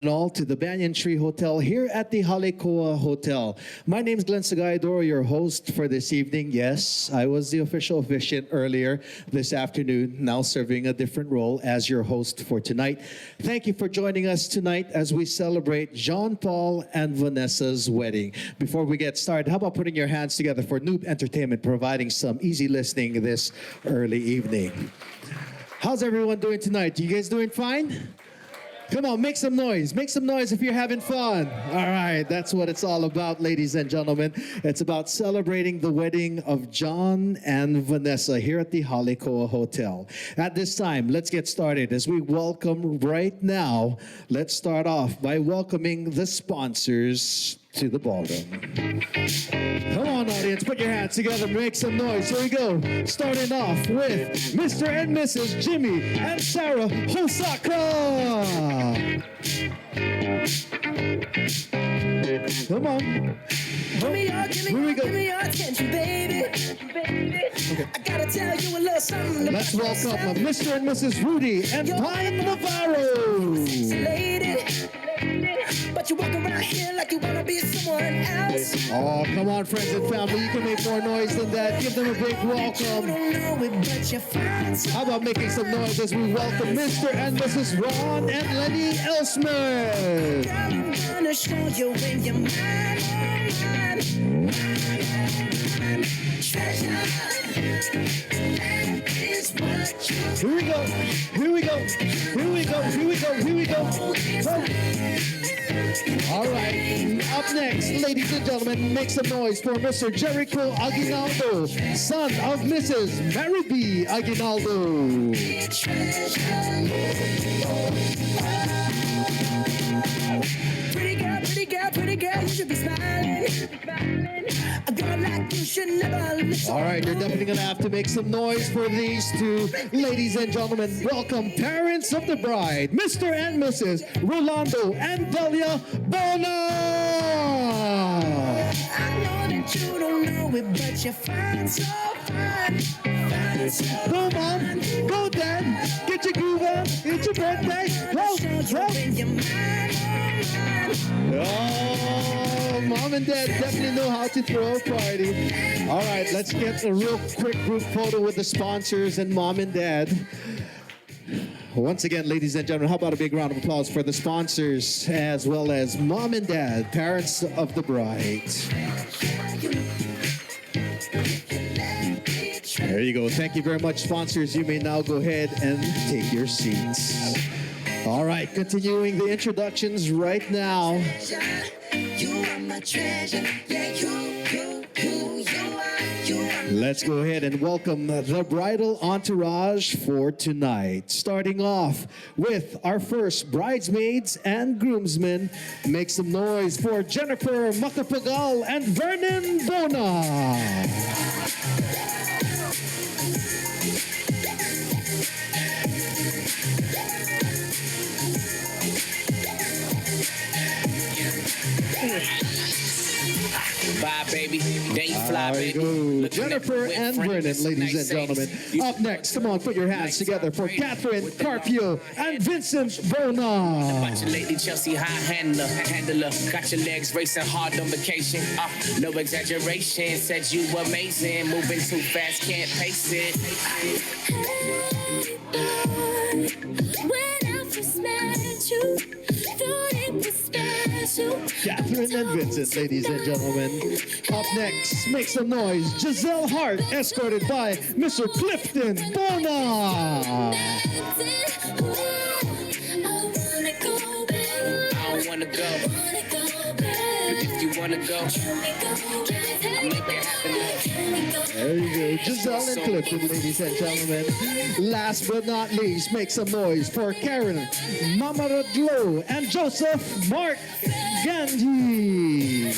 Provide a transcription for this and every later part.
and all to the Banyan Tree Hotel here at the Halikoa Hotel. My name is Glenn Sagaydor, your host for this evening. Yes, I was the official officiant earlier this afternoon, now serving a different role as your host for tonight. Thank you for joining us tonight as we celebrate Jean Paul and Vanessa's wedding. Before we get started, how about putting your hands together for Noob Entertainment providing some easy listening this early evening. How's everyone doing tonight? You guys doing fine? Come on, make some noise. Make some noise if you're having fun. All right, that's what it's all about, ladies and gentlemen. It's about celebrating the wedding of John and Vanessa here at the Halikoa Hotel. At this time, let's get started as we welcome right now. Let's start off by welcoming the sponsors to the ballroom. Come on, audience, put your hands together, make some noise. Here we go. Starting off with Mr. and Mrs. Jimmy and Sarah Hosaka. Come on. Give me your attention, baby. Okay. I gotta tell you a little something. Let's welcome Mr. and Mrs. Rudy and Pine Navarro. Lady, but you walk around here like you wanna be someone else. Oh, come on, friends and family. You can make more noise than that. Give them a big welcome. How about making some noise as we welcome Mr. and Mrs. Ron and Lenny Elsman. I'm gonna show you when you're mine. Treasure. Here we go. Here we go. Here we go. Here we go. Here we go. Oh. All right. Up next, ladies and gentlemen, make some noise for Mr. Jericho Aguinaldo, son of Mrs. Mary B. Aguinaldo. Pretty girl, you should be smiling. A girl like you should never listen. All right, you're definitely going to have to make some noise for these two. Ladies and gentlemen, welcome parents of the bride, Mr. and Mrs. Rolando and Delia Bona. I know that you don't know it, but you're fine, so fine. Go, mom. Go, dad. Get your groove on. It's your birthday. Go. Oh, mom and dad definitely know how to throw a party. All right, let's get a real quick group photo with the sponsors and mom and dad. Once again, ladies and gentlemen, how about a big round of applause for the sponsors as well as mom and dad, parents of the bride. There you go. Thank you very much, sponsors. You may now go ahead and take your seats. All right, continuing the introductions right now. You are my treasure. Yeah, you are. Let's go ahead and welcome the bridal entourage for tonight. Starting off with our first bridesmaids and groomsmen. Make some noise for Jennifer Macapagal and Vernon Bona. Bye, baby. Then you fly, baby. Jennifer and Vernon, ladies and gentlemen. Up next, come on, put your hands together for Catherine Carpio and Vincent Bona. Bunch of lady Chelsea high handler. Got your legs racing hard on vacation. No exaggeration. Said you were amazing. Moving too fast, can't pace it. When I first met you, thought it was special. Catherine and Vincent, ladies and gentlemen. Up next, make some noise. Giselle Hart, escorted by Mr. Clifton Bona. I don't wanna go. But if you wanna go, I'll make it happen. There you go. Giselle and Clifton, ladies and gentlemen. Last but not least, make some noise for Karen Mamaradlo and Joseph Mark Gandhi.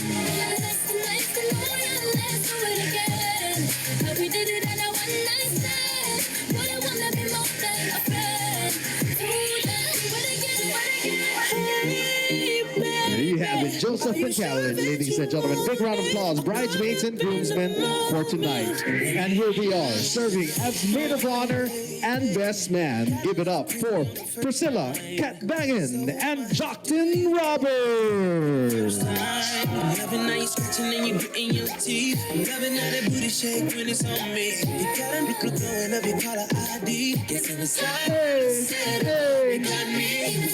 There you have it, Joseph and Karen, ladies and gentlemen. Big round of applause, bridesmaids and groomsmen for tonight. And here we are, serving as maid of honor and best man. Give it up for Priscilla, Kat Bangin, and Jockton Roberts. I'm loving how you scratching and you gritting your teeth. I'm loving how that booty shake when it's on me. You got a nickel throwing up your caller ID. Guess it was Hey. you got me.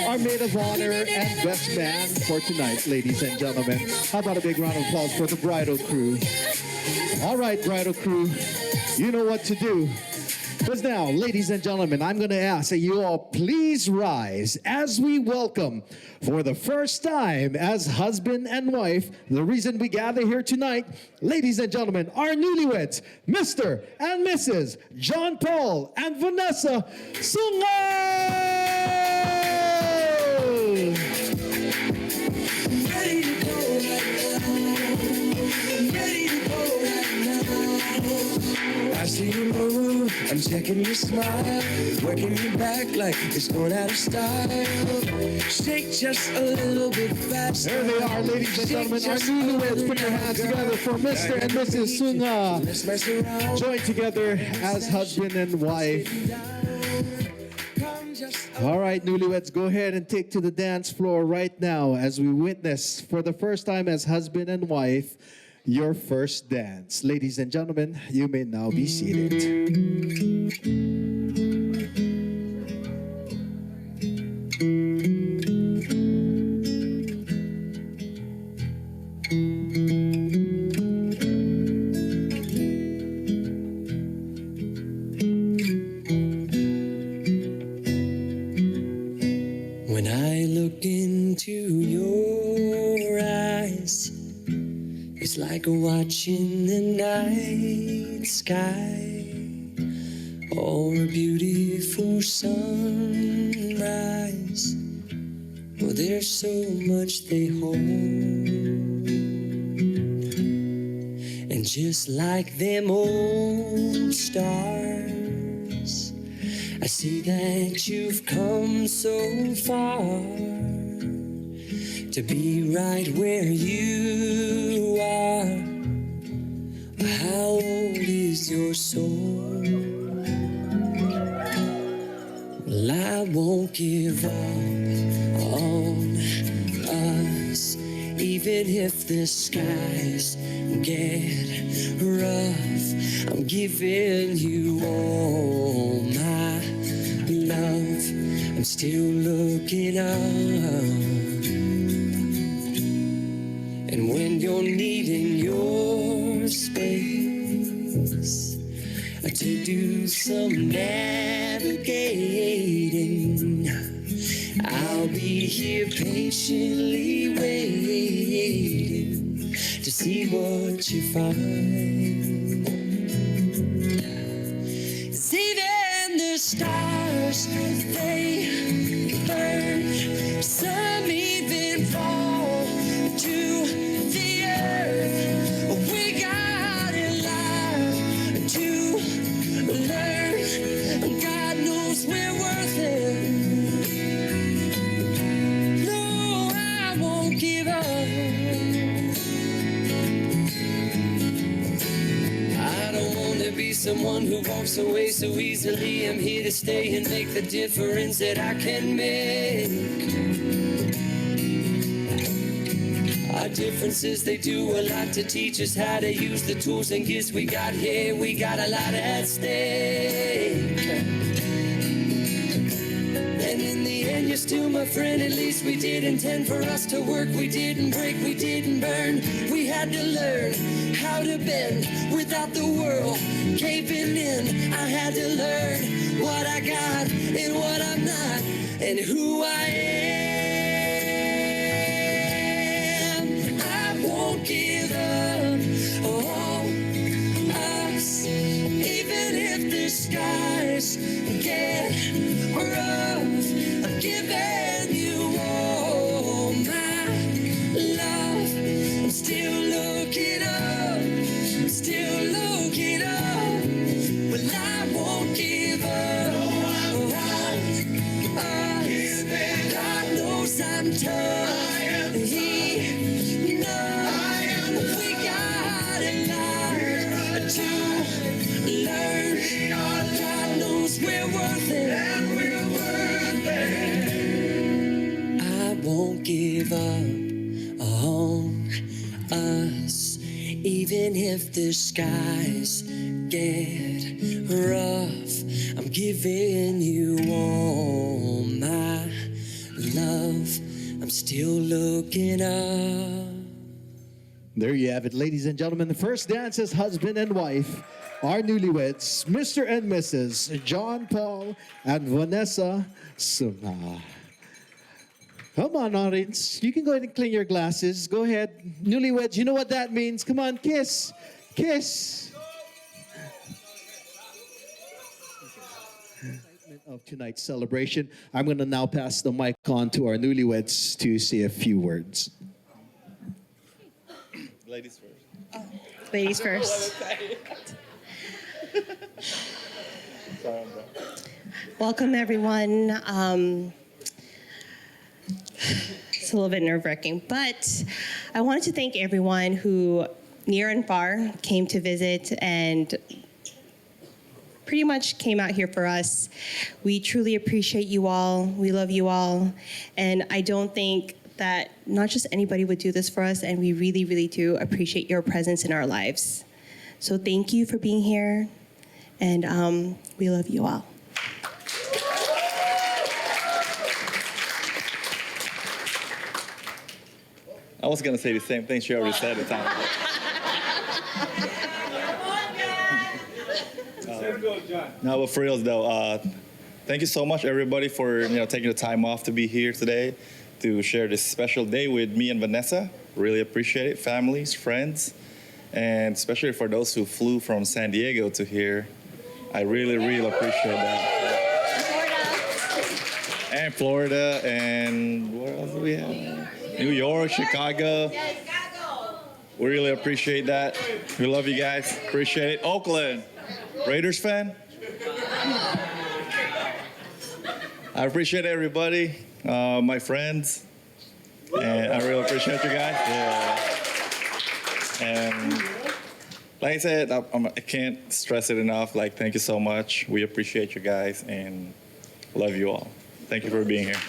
Our maid of honor and best man for tonight, ladies and gentlemen. How about a big round of applause for the bridal crew? All right, bridal crew, you know what to do. Because now, ladies and gentlemen, I'm going to ask that you all please rise as we welcome, for the first time as husband and wife, the reason we gather here tonight, ladies and gentlemen, our newlyweds, Mr. and Mrs. John Paul and Vanessa Sunga! Ready to go right now. Ready to go right now. I see you move, I'm checking your smile, working your back like it's going out of style. Shake just a little bit faster. There they are, ladies and gentlemen, our newlyweds. Put your hands together for Mr. and Mrs. Sunga. Let's mess around. Join together as husband and wife. Come just All right, newlyweds, go ahead and take to the dance floor right now as we witness for the first time as husband and wife your first dance. Ladies and gentlemen, you may now be seated. When I look into your eyes, it's like watching the night sky or a beautiful sunrise. Well, there's so much they hold, and just like them old stars, I see that you've come so far to be right where you are. How old is your soul? Well, I won't give up on us, even if the skies get rough. I'm giving you all my love. I'm still looking up. And when you're needing your space to do some navigating, I'll be here patiently waiting to see what you find. 'Cause even the stars, they burn. Some even fall to the earth. We got it live to learn. God knows we're worth it. No, I won't give up. I don't want to be someone who walks away so easily. I'm here to stay and make the difference that I can make. Our differences, they do a lot to teach us how to use the tools and gifts we got here. We got a lot at stake. And in the end, you're still my friend. At least we did intend for us to work. We didn't break, we didn't burn. We had to learn how to bend without the world caving in. I had to learn what I got and what I'm not and who I am. I won't give up on us, even if the skies get rough. I'm giving you all my love. I'm still looking up. I'm still looking up. Well, I won't give up on us. God knows I'm tough. He knows we got it live to won't give up on us, even if the skies get rough. I'm giving you all my love. I'm still looking up. There you have it, ladies and gentlemen. The first dance as husband and wife, our newlyweds, Mr. and Mrs. John Paul and Vanessa Suma. Come on, audience. You can go ahead and clean your glasses. Go ahead. Newlyweds, you know what that means. Come on, kiss. Kiss. Of tonight's celebration, I'm going to now pass the mic on to our newlyweds to say a few words. Ladies first. Oh, ladies first. Welcome, everyone. It's a little bit nerve-wracking, but I wanted to thank everyone who, near and far, came to visit and pretty much came out here for us. We truly appreciate you all. We love you all. And I don't think that not just anybody would do this for us, and we really, really do appreciate your presence in our lives. So thank you for being here, and we love you all. I was going to say the same thing she already said at the time. No, but for reals though, thank you so much everybody for taking the time off to be here today to share this special day with me and Vanessa. Really appreciate it. Families, friends, and especially for those who flew from San Diego to here. I really, really appreciate that. And Florida, and what else do we have? New York, Chicago. We really appreciate that. We love you guys. Appreciate it. Oakland, Raiders fan? I appreciate everybody, my friends, and I really appreciate you guys. Yeah. And like I said, I can't stress it enough. Like, thank you so much. We appreciate you guys and love you all. Thank you for being here.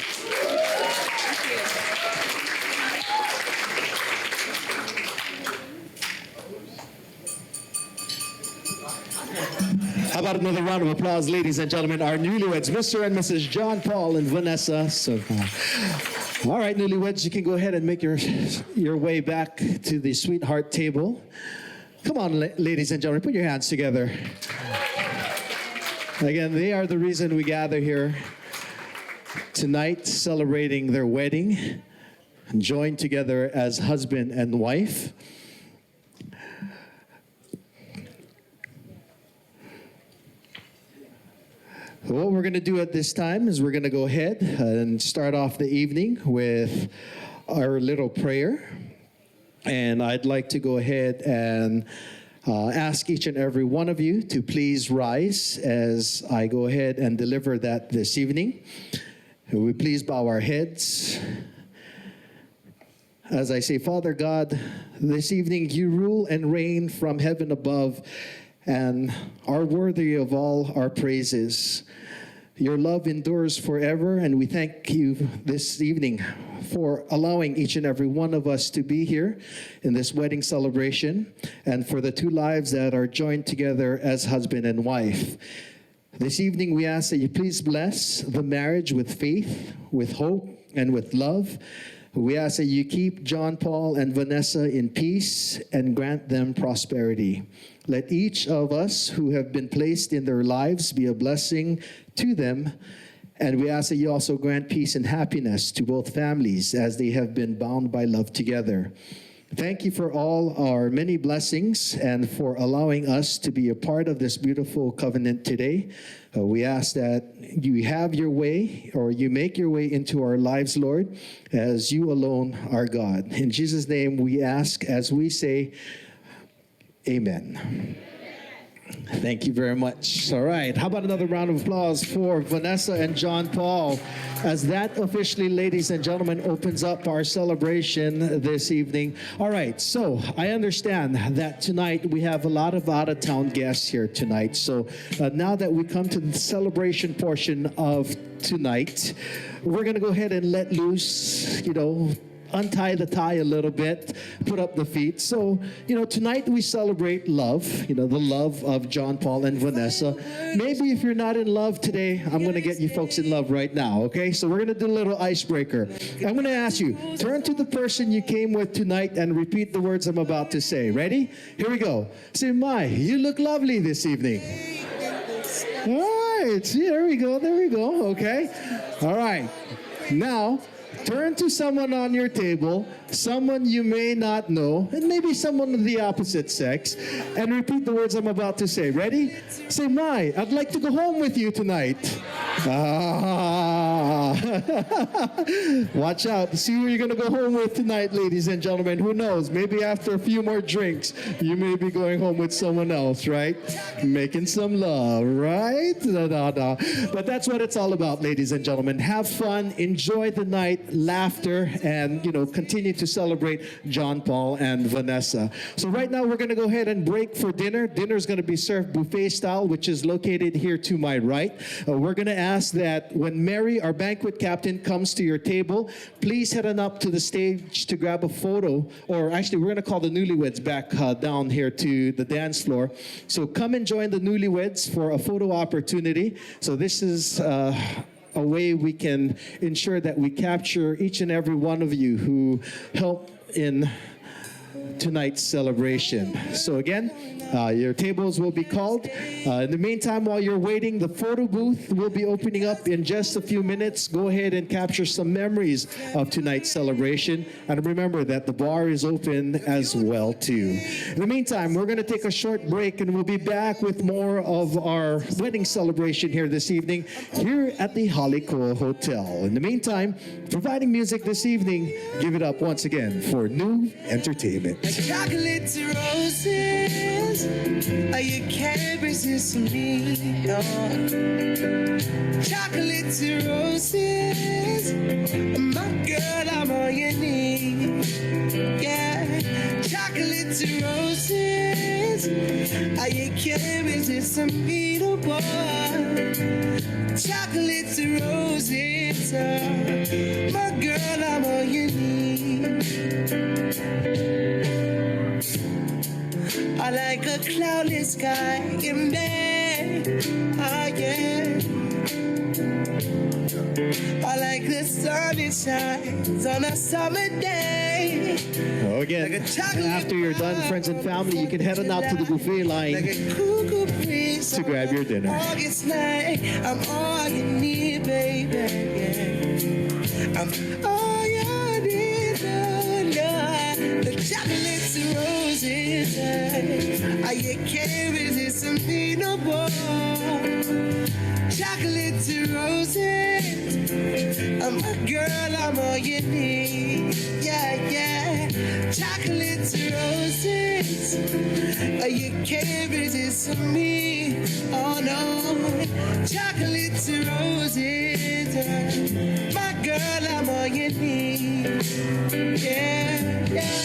How about another round of applause, ladies and gentlemen, our newlyweds, Mr. and Mrs. John Paul and Vanessa. All right, newlyweds, you can go ahead and make your way back to the sweetheart table. Come on, ladies and gentlemen, put your hands together. Again, they are the reason we gather here tonight, celebrating their wedding, joined together as husband and wife. What we're going to do at this time is we're going to go ahead and start off the evening with our little prayer. And I'd like to go ahead and ask each and every one of you to please rise as I go ahead and deliver that this evening. Will we please bow our heads? As I say, Father God, this evening you rule and reign from heaven above and are worthy of all our praises. Your love endures forever, and we thank you this evening for allowing each and every one of us to be here in this wedding celebration, and for the two lives that are joined together as husband and wife. This evening we ask that you please bless the marriage with faith, with hope, and with love. We ask that you keep John Paul and Vanessa in peace and grant them prosperity. Let each of us who have been placed in their lives be a blessing to them. And we ask that you also grant peace and happiness to both families as they have been bound by love together. Thank you for all our many blessings and for allowing us to be a part of this beautiful covenant today. We ask that you have your way, or you make your way into our lives, Lord, as you alone are God. In Jesus' name we ask as we say, amen. Thank you very much. All right. How about another round of applause for Vanessa and John Paul as that officially, ladies and gentlemen, opens up our celebration this evening. All right. So I understand that tonight we have a lot of out-of-town guests here tonight. So now that we come to the celebration portion of tonight, we're going to go ahead and let loose, untie the tie a little bit, put up the feet. So, tonight we celebrate love, the love of John Paul and Vanessa. Maybe if you're not in love today, I'm going to get you folks in love right now, okay? So we're going to do a little icebreaker. I'm going to ask you, turn to the person you came with tonight and repeat the words I'm about to say. Ready? Here we go. Say, "My, you look lovely this evening." All right. See, there we go. Okay. All right. Now, turn to someone on your table, someone you may not know, and maybe someone of the opposite sex, and repeat the words I'm about to say. Ready? Say, "My, I'd like to go home with you tonight." Ah. Watch out. See who you're going to go home with tonight, ladies and gentlemen. Who knows? Maybe after a few more drinks, you may be going home with someone else, right? Making some love, right? But that's what it's all about, ladies and gentlemen. Have fun, enjoy the night, laughter, and, continue to celebrate John Paul and Vanessa. So right now, we're going to go ahead and break for dinner. Dinner is going to be served buffet style, which is located here to my right. We're going to ask that when Mary, our banquet captain, comes to your table, please head on up to the stage to grab a photo. Or actually, we're going to call the newlyweds back down here to the dance floor. So come and join the newlyweds for a photo opportunity. So this is a way we can ensure that we capture each and every one of you who help in tonight's celebration. So again, your tables will be called. In the meantime, while you're waiting, the photo booth will be opening up in just a few minutes. Go ahead and capture some memories of tonight's celebration. And remember that the bar is open as well, too. In the meantime, we're going to take a short break, and we'll be back with more of our wedding celebration here this evening here at the Halikoa Hotel. In the meantime, providing music this evening, give it up once again for New Entertainment. Chocolate to roses, you can't resist me. No. Chocolate to roses, my girl, I'm all you need. Yeah, chocolate to roses, you can't resist me. No boy. Chocolate to roses, my girl, I'm all you need. I like a cloudless sky in May. Oh yeah. I like the sun that shines on a summer day. Again, and after you're done, friends and family, you can head on out to the buffet line Like a cuckoo breeze to grab your dinner. August night, I'm all you need, baby. Yeah. I'm all you need, no. The chocolates and roses, you can't resist me no more. Chocolates and roses, I'm a girl, I'm all you need. Yeah, yeah. Chocolates and roses, you can't resist me. Oh no. Chocolates and roses, my girl, I'm all you need. Yeah, yeah.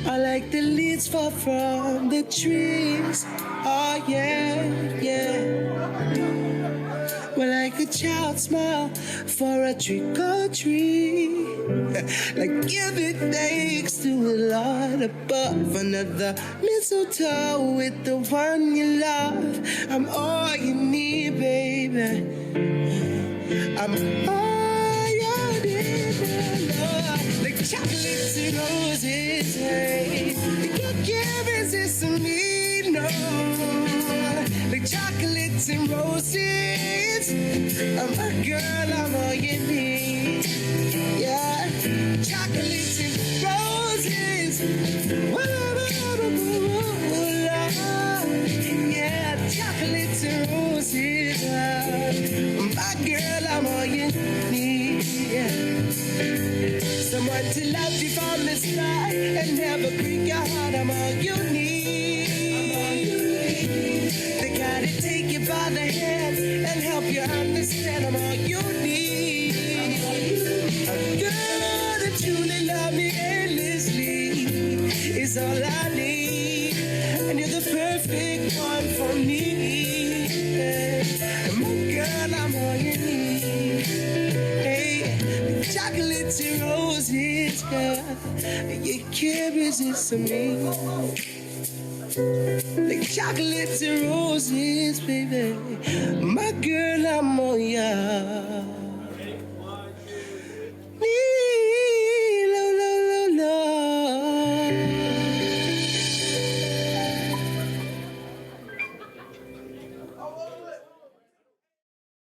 I like the leaves fall from the trees. Oh yeah, yeah. Well, like a child smile for a trick or treat. Like giving thanks to the Lord above. Another mistletoe with the one you love. I'm all you need, baby. I'm all you need, Lord. Like chocolates and roses, hey. You can't resist me, no. Like chocolates and roses, I'm a girl, I'm all you need. Yeah, chocolates and roses, yeah, chocolates and roses, my girl, I'm all you need. Someone to love you from the start and never break your heart. I'm all you need. They gotta take you by the hand and help you understand. I'm all you need. A girl that truly love me endlessly is all I need, and you're the perfect one for me. My girl, I'm all you need. Hey, chocolates and roses, girl, your carrots is to me. Like chocolates and roses, baby. My girl, I'm all yours.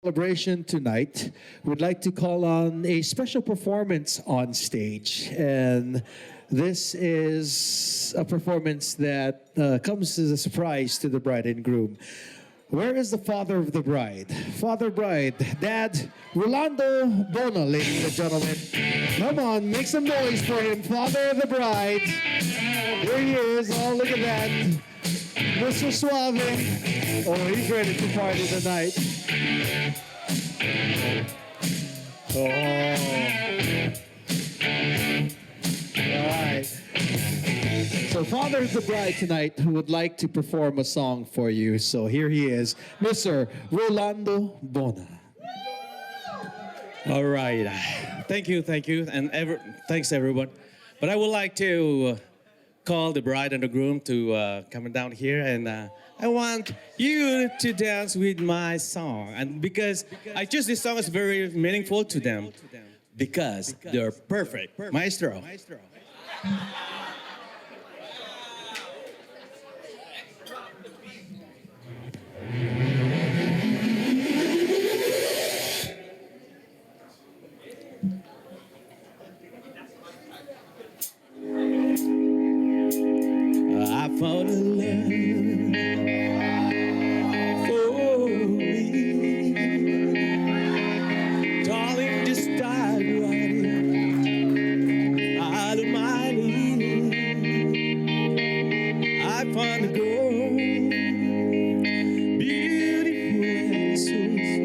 Celebration tonight, we'd like to call on a special performance on stage. And this is a performance that comes as a surprise to the bride and groom. Where is the father of the bride? Father bride, Dad, Rolando Bona, ladies and gentlemen. Come on, make some noise for him, father of the bride. Here he is. Oh, look at that. Mr. Suave. Oh, he's ready to party tonight. Oh. All right. So father of the bride tonight who would like to perform a song for you. So here he is, Mr. Rolando Bona. All right. Thank you, and thanks everyone. But I would like to call the bride and the groom to come down here, and I want you to dance with my song. And because I choose this song is very meaningful to them, because they're perfect. Maestro. I found a love for me. Darling, just dive right in out of my need. I found a girl, beautiful and sweet.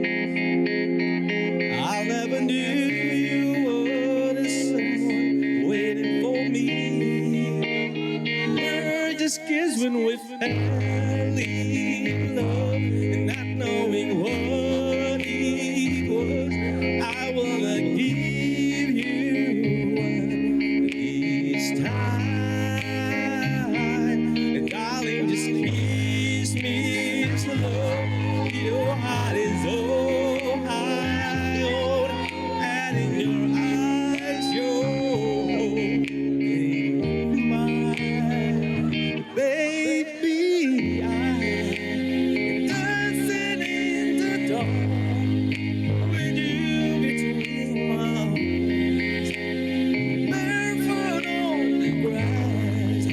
I'll never knew you were the someone waiting for me. Just kiss when we fell in love and not knowing what it was. I wanna give you one this time, and darling, just kiss me slow. Your heart is so high, and in your eyes, you're baby, I'm dancing in the dark with you between my arms, barefoot on the grass,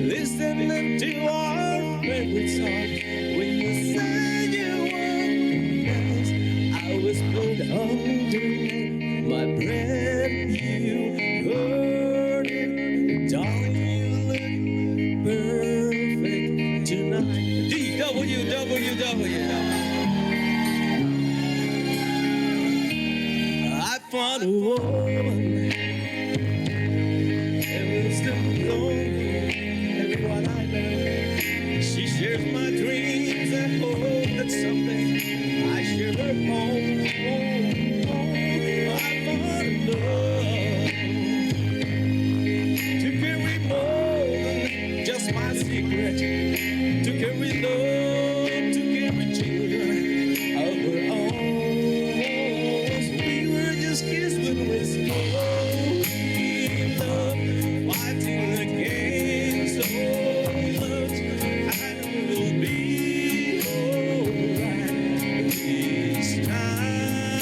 listening to our favorite song. When you said you were best, I was pulled under my breath. You heard it, darling. Perfect tonight. DWWW. I found a woman and was still lonely. Everyone I know, she shares my dreams and hope that someday I share her home. I found a love to carry more than just my secret, to carry love, to carry children of her own. We were just kids when we spoke in love, fighting against all odds. I know we'll be alright this time.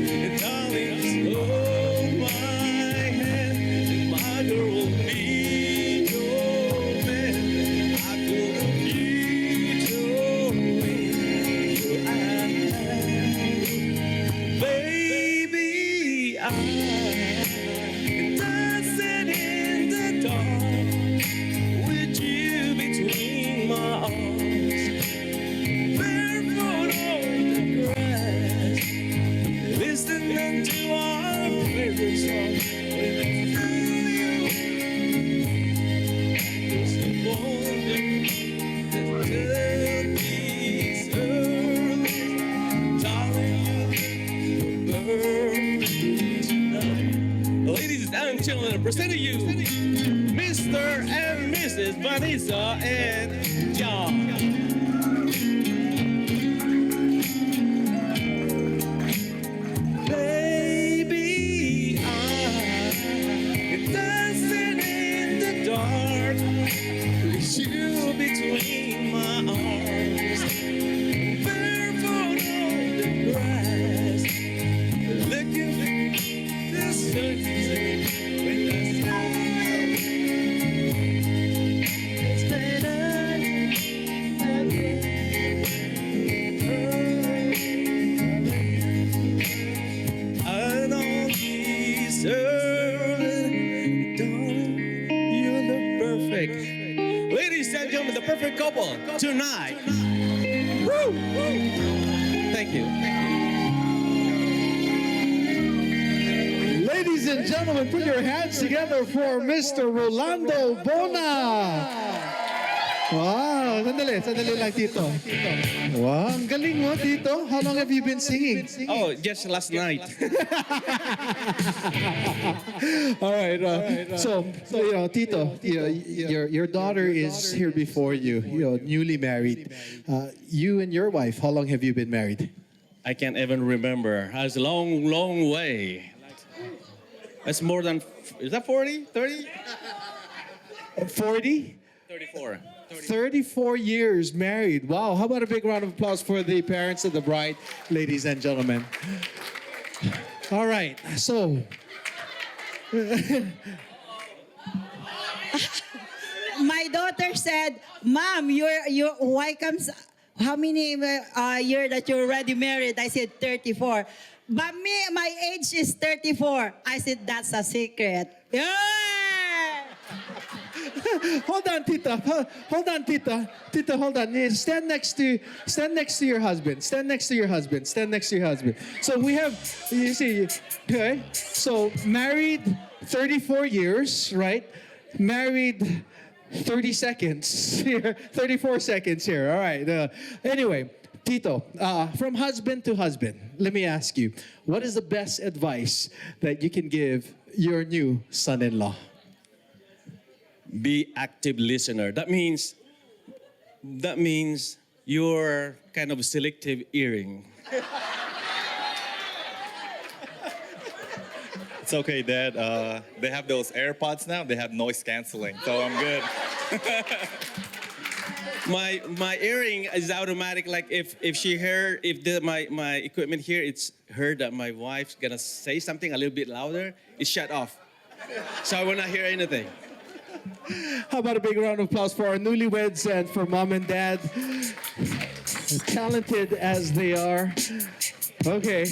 And darling, just hold my hand, and my girl will be baby, I listening to our favorite song. It's the morning that turkeys early, darling, you're perfect tonight. Ladies and gentlemen, presenting you Mr. and Mrs. Vanessa and John. Baby, I'm dancing in the dark with you between my arms, barefoot on the grass, looking for the sunset when the sun is better. I don't deserve it, darling. You look perfect. Ladies and gentlemen, the perfect couple tonight. Woo! Thank you. Ladies and gentlemen, put your hands together for Mr. Rolando Bona. Wow, sandali lang, Tito. Wow, ang galing mo, Tito. How long have you been singing? Oh, just last night. All right. So you know, Tito, your daughter is here before you. You know, newly married. You and your wife, how long have you been married? I can't even remember. It's a long, long way. That's more than, is that 40? 30? 40? 34. 34 years married. Wow. How about a big round of applause for the parents of the bride, ladies and gentlemen. All right. So, My daughter said, "Mom, why comes? How many year that you're already married?" I said 34. But my age is 34. I said that's a secret. Yeah. hold on, Tita. Hold on, Tita. Tita, hold on. Stand next to your husband. Stand next to your husband. Stand next to your husband. So we have, you see, okay. So married 34 years, right? Married 30 seconds here, 34 seconds here. All right. Anyway, Tito, from husband to husband, let me ask you, what is the best advice that you can give your new son-in-law? Be active listener. That means you're kind of selective hearing. It's okay, Dad. They have those AirPods now. They have noise canceling, so I'm good. My hearing is automatic. Like if my equipment here, it's heard that my wife's gonna say something a little bit louder, it's shut off. So I will not hear anything. How about a big round of applause for our newlyweds and for mom and dad, talented as they are. Okay.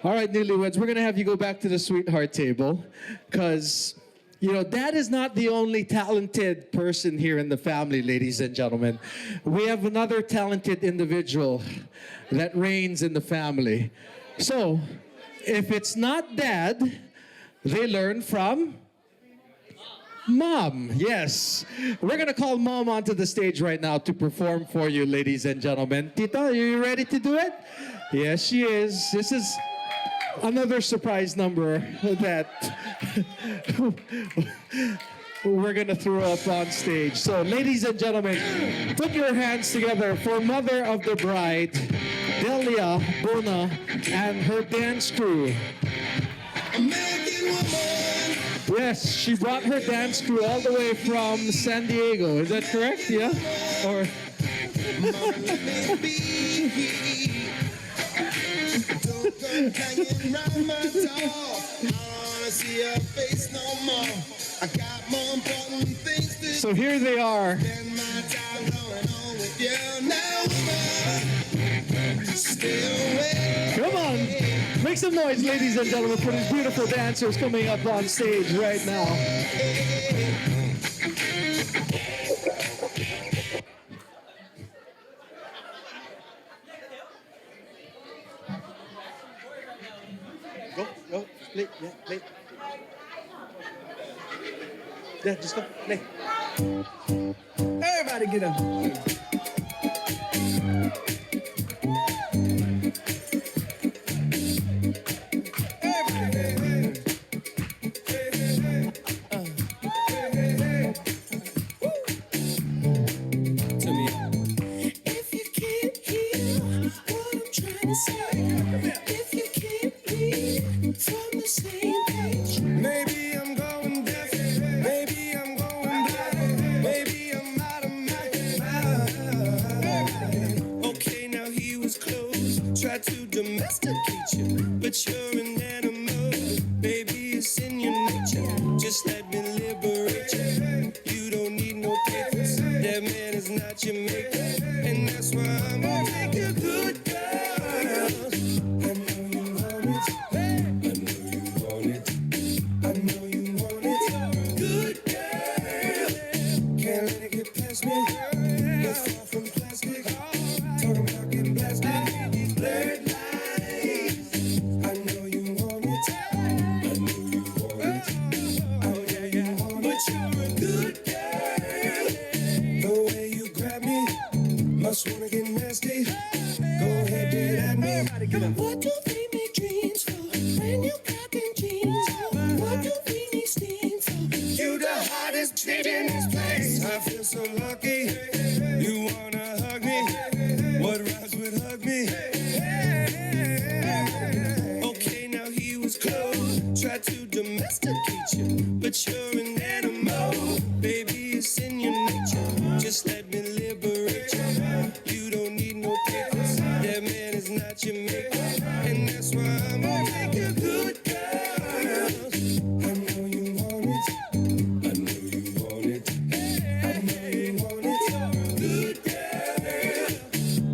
All right, newlyweds, we're going to have you go back to the sweetheart table because, you know, dad is not the only talented person here in the family, ladies and gentlemen. We have another talented individual that reigns in the family. So, if it's not dad, they learn from Mom. Yes. We're going to call Mom onto the stage right now to perform for you, ladies and gentlemen. Tita, are you ready to do it? Yes, she is. This is another surprise number that we're going to throw up on stage. So, ladies and gentlemen, put your hands together for mother of the bride, Delia Bona, and her dance crew. Yes, she brought her dance crew all the way from San Diego. Is that correct? Yeah? Or so here they are. Come on. Make some noise, ladies and gentlemen, for these beautiful dancers coming up on stage right now. play. Yeah, play. Yeah, just go. Play. Everybody get up. To me. If you can't hear what I'm trying to say, if you can't read from the same page, Maybe I'm going deaf, maybe I'm going blind, maybe I'm out of my mind. Okay, now he was close, tried to domesticate you, but you're an animal, baby, it's in your nature. Just let me liberate you. You don't need no papers, that man is not your maker, and that's why I'm gonna take a good girl. I know you want it, I know you want it. I know you want it, good girl. Can't let it get past me. You're far from plastic. Talking about getting blasted. Blurred lines. I know you want it. I know you want it. Oh yeah, yeah. But you're a good girl. The way you grab me, must wanna get nasty. Go ahead, do it at me. what do we make dreams for? When you got them jeans on, what do we need steam for? You the hottest chick in this place. I feel so lucky. You wanna hug me? What rhymes with hug me? Okay, now he was close. Tried to domesticate you, but you're an animal. Baby, it's in your nature. Just let me liberate you. You don't need no papers. That man is not your maker, and that's why I'm gonna take a good girl. I know you want it. I know you want it. I know you want it. Good girl.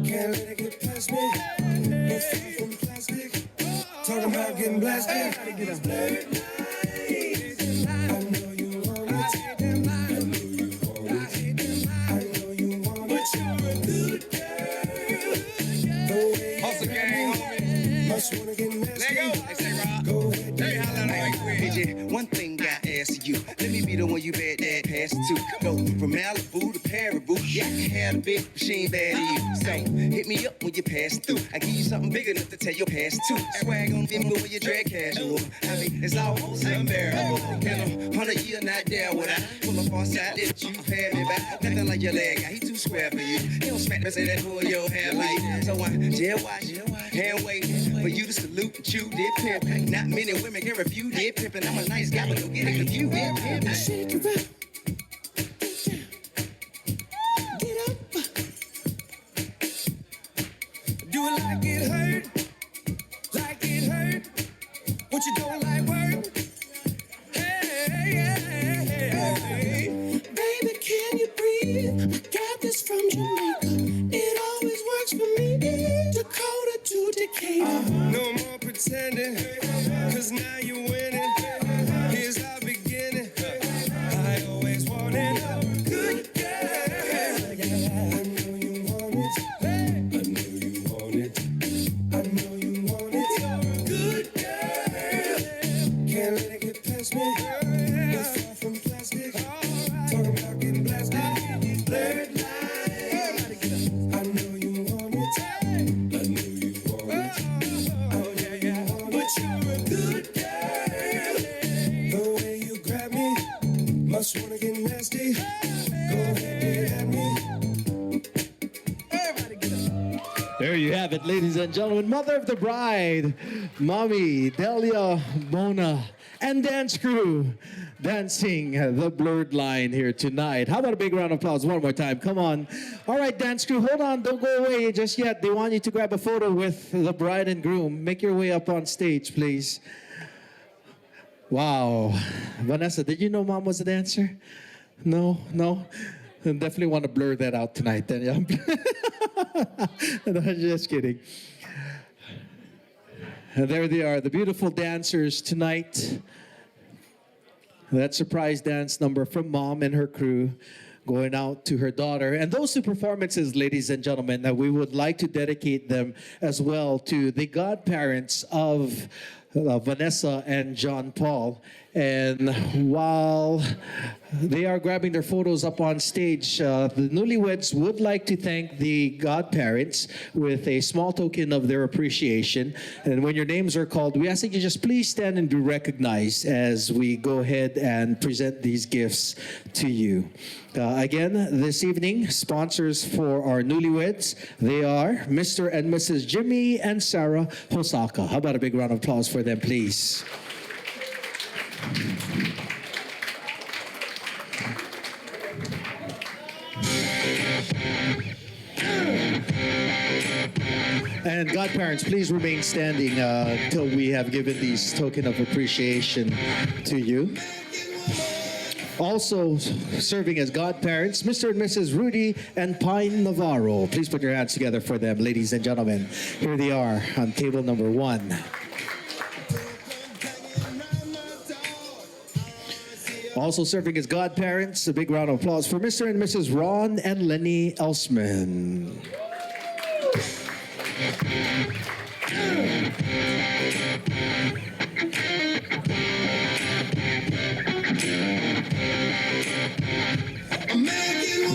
Can't let it get past me. No far from plastic. Talking about getting blasted. Blurred lines. I know you want it. I know you want it. I know you want it. But you're a good girl. The way you Hustle grab gang, me, homie. must wanna get nasty. Let go. They say, Rob. Go ahead, Let me holler like Hey, one thing I ask you, let me be the one you bad that pass it to. Go from Malibu to Paribu, yeah, I can have a bitch, but she ain't bad to you. So hit me up when you pass through. I give you something big enough to tell your past too. Swag on them when you drag casual. I mean, it's almost unbearable. In 100 years not there would I pull up on side that you had me back. Nothing like your leg, he too square for you. He don't smack me, say that pull your hair like that. So I jail watch, hand wait for you to salute and chew did pimp. Not many women can refuse did pimp, and I'm a nice guy, but don't get it confused. Did pimp. Shake it up, get up, do it like it hurt, like it hurt. What you don't like work? Hey, baby, can you breathe? I got this from Jamaica. It always works for me. Dakota to Decatur. no more pretending, cause now you're winning. Here's our beginning. I always wanted a good girl. I know you want it. I know you want it. I know you want it. Good girl. Can't let it get past me. You're far from plastic. Talking about getting blasted. Blurred lines. I know you want it. I know you want it. Oh yeah, yeah. But you're a good girl. The way you grab me, must wanna get nasty. Go ahead, get at me. Everybody get up. There you have it, ladies and gentlemen. Mother of the bride, Mommy Delia Mona, and dance crew dancing the blurred line here tonight. How about a big round of applause one more time? Come on. All right, dance crew, hold on. Don't go away just yet. They want you to grab a photo with the bride and groom. Make your way up on stage, please. Wow. Vanessa, did you know Mom was a dancer? No? I definitely want to blur that out tonight then. Yeah. No, just kidding. And there they are, the beautiful dancers tonight. That surprise dance number from Mom and her crew going out to her daughter. And those two performances, ladies and gentlemen, that we would like to dedicate them as well to the godparents of Vanessa and John Paul. And while they are grabbing their photos up on stage, the newlyweds would like to thank the godparents with a small token of their appreciation. And when your names are called, we ask that you just please stand and be recognized as we go ahead and present these gifts to you. Again, this evening, sponsors for our newlyweds, they are Mr. and Mrs. Jimmy and Sarah Hosaka. How about a big round of applause for them, please? And godparents, please remain standing till we have given these token of appreciation to you. Also serving as godparents, Mr. and Mrs. Rudy and Pine Navarro. Please put your hands together for them, ladies and gentlemen. Here they are on table number 1. Also serving as godparents, a big round of applause for Mr. and Mrs. Ron and Lenny Elsman.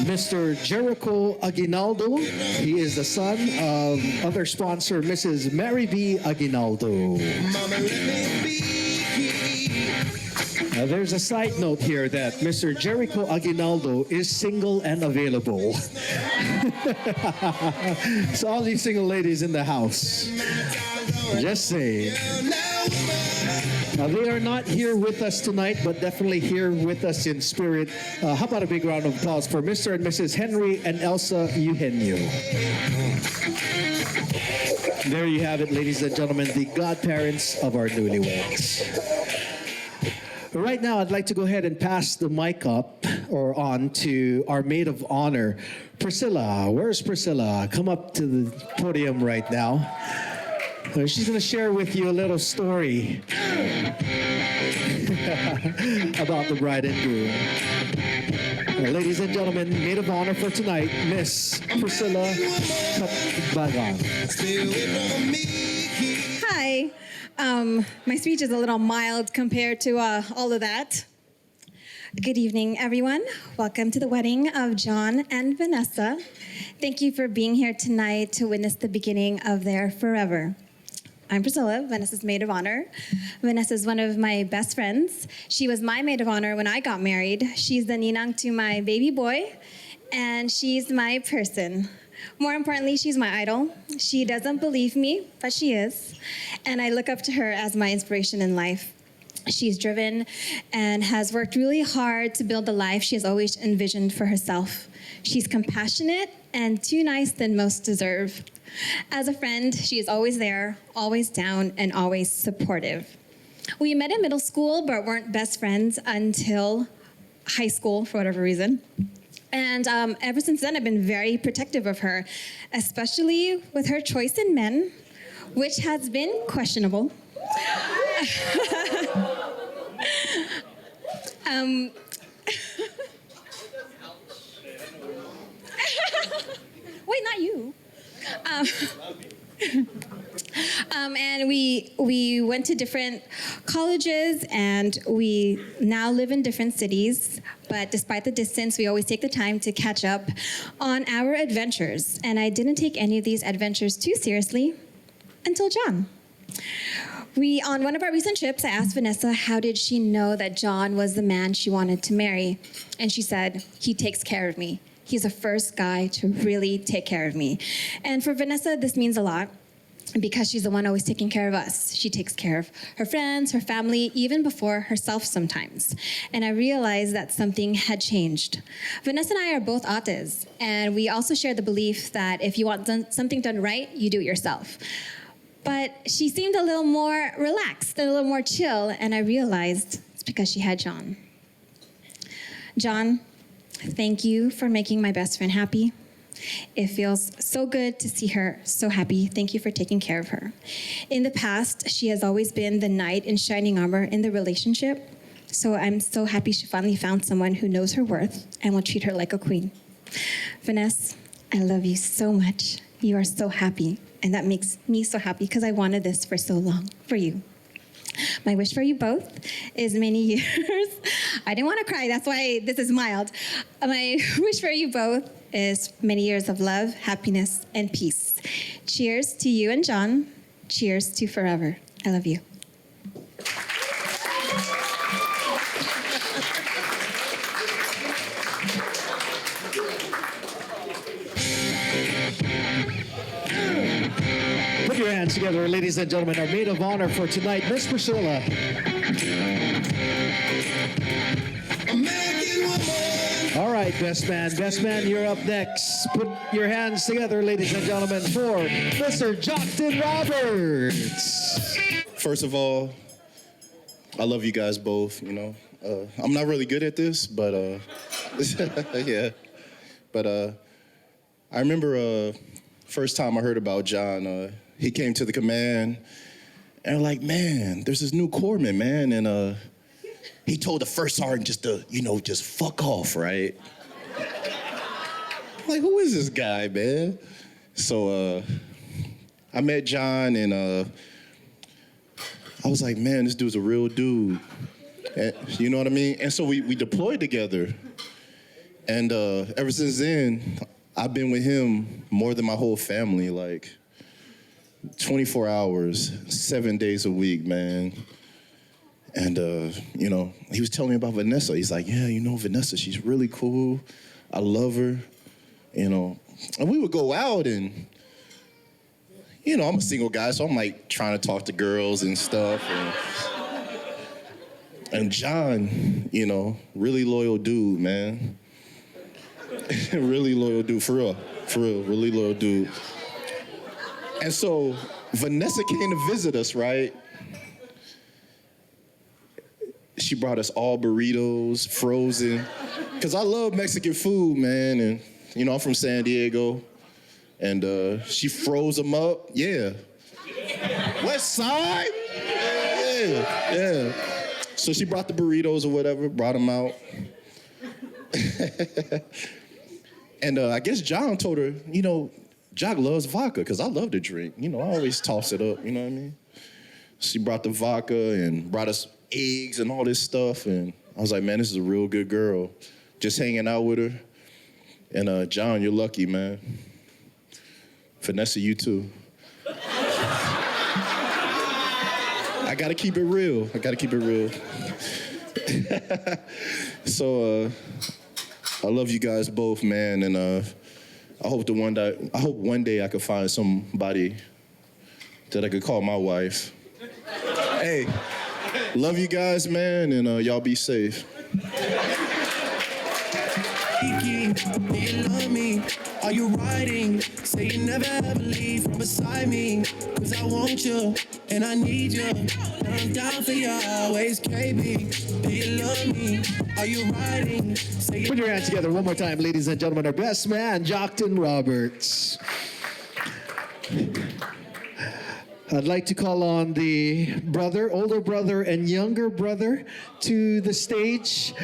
Mr. Jericho Aguinaldo, he is the son of other sponsor, Mrs. Mary B. Aguinaldo. Now, there's a side note here that Mr. Jericho Aguinaldo is single and available. So all these single ladies in the house, just saying. Now, they are not here with us tonight, but definitely here with us in spirit. How about a big round of applause for Mr. and Mrs. Henry and Elsa Eugenio. There you have it, ladies and gentlemen, the godparents of our newlyweds. Right now, I'd like to go ahead and pass the mic up or on to our maid of honor, Priscilla. Where's Priscilla? Come up to the podium right now. She's going to share with you a little story about the bride and groom. Ladies and gentlemen, maid of honor for tonight, Miss Priscilla Bagan. Hi. My speech is a little mild compared to all of that. Good evening, everyone. Welcome to the wedding of John and Vanessa. Thank you for being here tonight to witness the beginning of their forever. I'm Priscilla, Vanessa's maid of honor. Vanessa is one of my best friends. She was my maid of honor when I got married. She's the ninang to my baby boy, and she's my person. More importantly, she's my idol. She doesn't believe me, but she is. And I look up to her as my inspiration in life. She's driven and has worked really hard to build the life she has always envisioned for herself. She's compassionate and too nice than most deserve. As a friend, she is always there, always down, and always supportive. We met in middle school, but weren't best friends until high school for whatever reason. And ever since then, I've been very protective of her, especially with her choice in men, which has been questionable. Wait, not you. And we went to different colleges, and we now live in different cities. But despite the distance, we always take the time to catch up on our adventures. And I didn't take any of these adventures too seriously until John. On one of our recent trips, I asked Vanessa how did she know that John was the man she wanted to marry. And she said, he takes care of me. He's the first guy to really take care of me. And for Vanessa, this means a lot because she's the one always taking care of us. She takes care of her friends, her family, even before herself sometimes. And I realized that something had changed. Vanessa and I are both ates, and we also share the belief that if you want something done right, you do it yourself. But she seemed a little more relaxed and a little more chill, and I realized it's because she had John. John, thank you for making my best friend happy. It feels so good to see her so happy. Thank you for taking care of her. In the past, she has always been the knight in shining armor in the relationship. So I'm so happy she finally found someone who knows her worth and will treat her like a queen. Vanessa, I love you so much. You are so happy. And that makes me so happy because I wanted this for so long, for you. My wish for you both is many years. I didn't want to cry, that's why this is mild. My wish for you both is many years of love, happiness, and peace. Cheers to you and John. Cheers to forever. I love you. Put your hands together, ladies and gentlemen. Our maid of honor for tonight, Miss Priscilla. All right, best man, you're up next. Put your hands together, ladies and gentlemen, for Mr. Jockton Roberts. First of all, I love you guys both, you know. I'm not really good at this, but yeah. But I remember first time I heard about John, he came to the command, and I'm like, man, there's this new corpsman, man, and he told the first sergeant just to, just fuck off, right? I'm like, who is this guy, man? So I met John, and I was like, man, this dude's a real dude. And, you know what I mean? And so we deployed together. And ever since then, I've been with him more than my whole family, like 24 hours, 7 days a week, man. And, he was telling me about Vanessa. He's like, yeah, Vanessa, she's really cool. I love her, And we would go out and, I'm a single guy, so I'm like trying to talk to girls and stuff. And John, really loyal dude, man. Really loyal dude, for real, really loyal dude. And so Vanessa came to visit us, right? She brought us all burritos, frozen, because I love Mexican food, man. And, I'm from San Diego. And she froze them up, yeah. West Side? Yeah. So she brought the burritos or whatever, brought them out. And I guess John told her, Jock loves vodka, because I love to drink. I always toss it up, you know what I mean? She brought the vodka and brought us eggs and all this stuff. And I was like, man, this is a real good girl. Just hanging out with her. And John, you're lucky, man. Vanessa, you too. I gotta keep it real. So I love you guys both, man, and I hope one day I could find somebody that I could call my wife. Hey, love you guys, man, and y'all be safe. Do you love me? Are you riding? Say you never ever leave from beside me. Cause I want you, and I need you. And I'm down for you always, KB. Do you love me? Are you riding? Say Put your hands together one more time, ladies and gentlemen. Our best man, Jockton Roberts. I'd like to call on the older brother and younger brother to the stage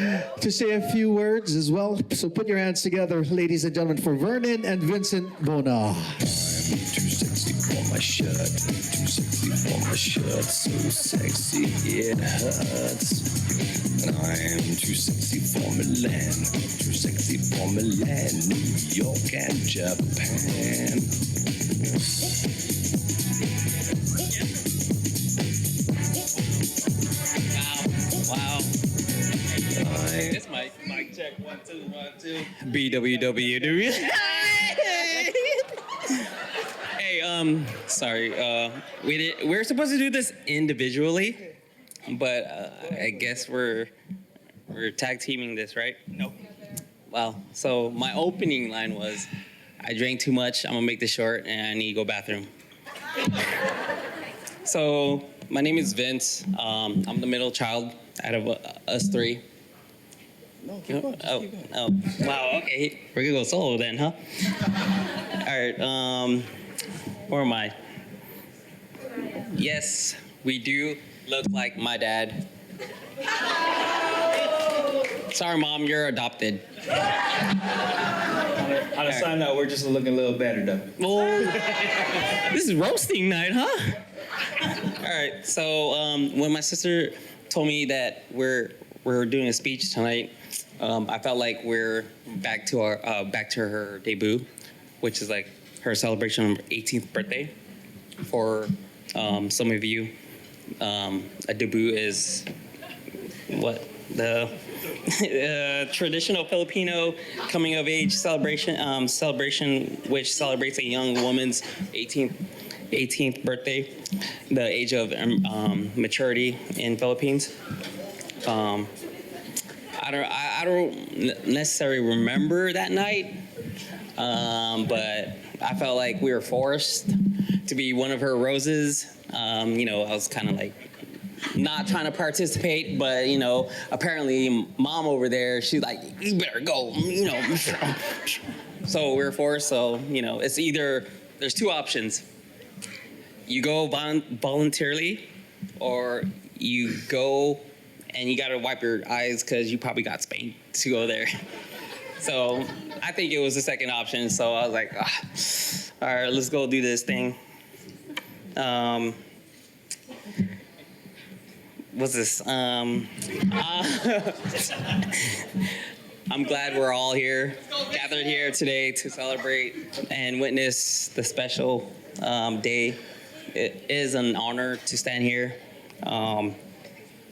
to say a few words as well. So put your hands together, ladies and gentlemen, for Vernon and Vincent Bona. Too sexy for my shirt, too sexy for my shirt, so sexy it hurts. And I am too sexy for Milan, too sexy for Milan, New York and Japan. Wow. This mic check 1 2 1 2. BWW. Hey, sorry. We're supposed to do this individually, but I guess we're tag teaming this, right? Nope. Wow. So my opening line was, I drank too much. I'm gonna make this short, and I need to go bathroom. So my name is Vince. I'm the middle child out of us three. No, keep going. Oh, wow, okay. We're gonna go solo then, huh? All right, where am I? Yes, we do look like my dad. Sorry, Mom, you're adopted. On a side note, we're just looking a little better, though. Oh, this is roasting night, huh? All right. So when my sister told me that we're doing a speech tonight, I felt like we're back to her debut, which is like her celebration of her 18th birthday. For some of you, a debut is what the traditional Filipino coming of age celebration, which celebrates a young woman's 18th birthday, the age of maturity in Philippines. I don't necessarily remember that night, but I felt like we were forced to be one of her roses. I was kind of like not trying to participate, but apparently mom over there, she's like, you better go, So we were forced. So it's either there's two options: you go voluntarily, or you go and you gotta wipe your eyes because you probably got spanked to go there. So I think it was the second option. So I was like, all right, let's go do this thing. What's this? I'm glad we're all here, gathered here today to celebrate and witness the special day. It is an honor to stand here,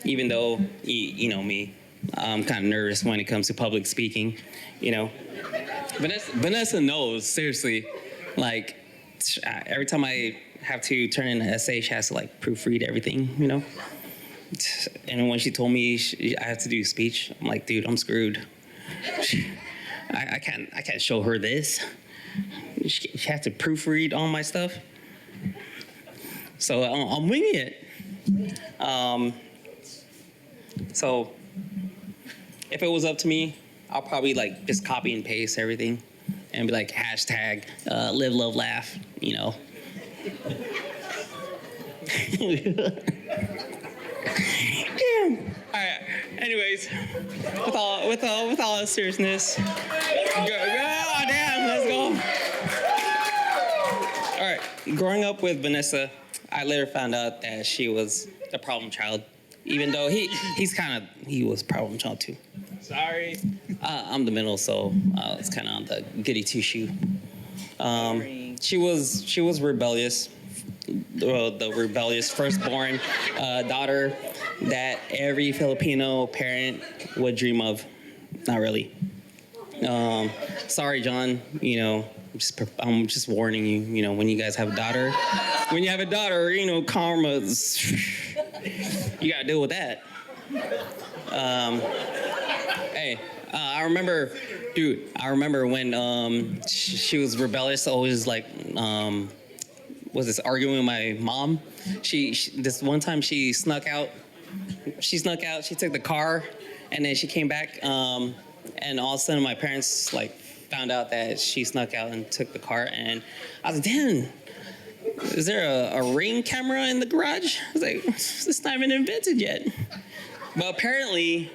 even though, you know me, I'm kind of nervous when it comes to public speaking, Vanessa knows, seriously. Like, every time I have to turn in an essay, she has to, like, proofread everything, And when she told me I have to do a speech, I'm like, dude, I'm screwed. I can't show her this. She has to proofread all my stuff. So I'm winging it. So if it was up to me, I'll probably like just copy and paste everything and be like hashtag live, love, laugh, Damn. All right. Anyways, with all seriousness, damn, let's go. All right. Growing up with Vanessa, I later found out that she was a problem child, even though he was a problem child too. Sorry. I'm the middle, so it's kind of on the goody two shoe. She was rebellious. The rebellious firstborn daughter that every Filipino parent would dream of. Not really. Sorry, John. I'm just warning you. When you guys have a daughter, karma's. You gotta deal with that. Hey, I remember when she was rebellious, always like. Arguing with my mom. She this one time she snuck out. She took the car, and then she came back. And all of a sudden, my parents like found out that she snuck out and took the car. And I was like, "Damn, is there a Ring camera in the garage?" I was like, "It's not even invented yet." But apparently,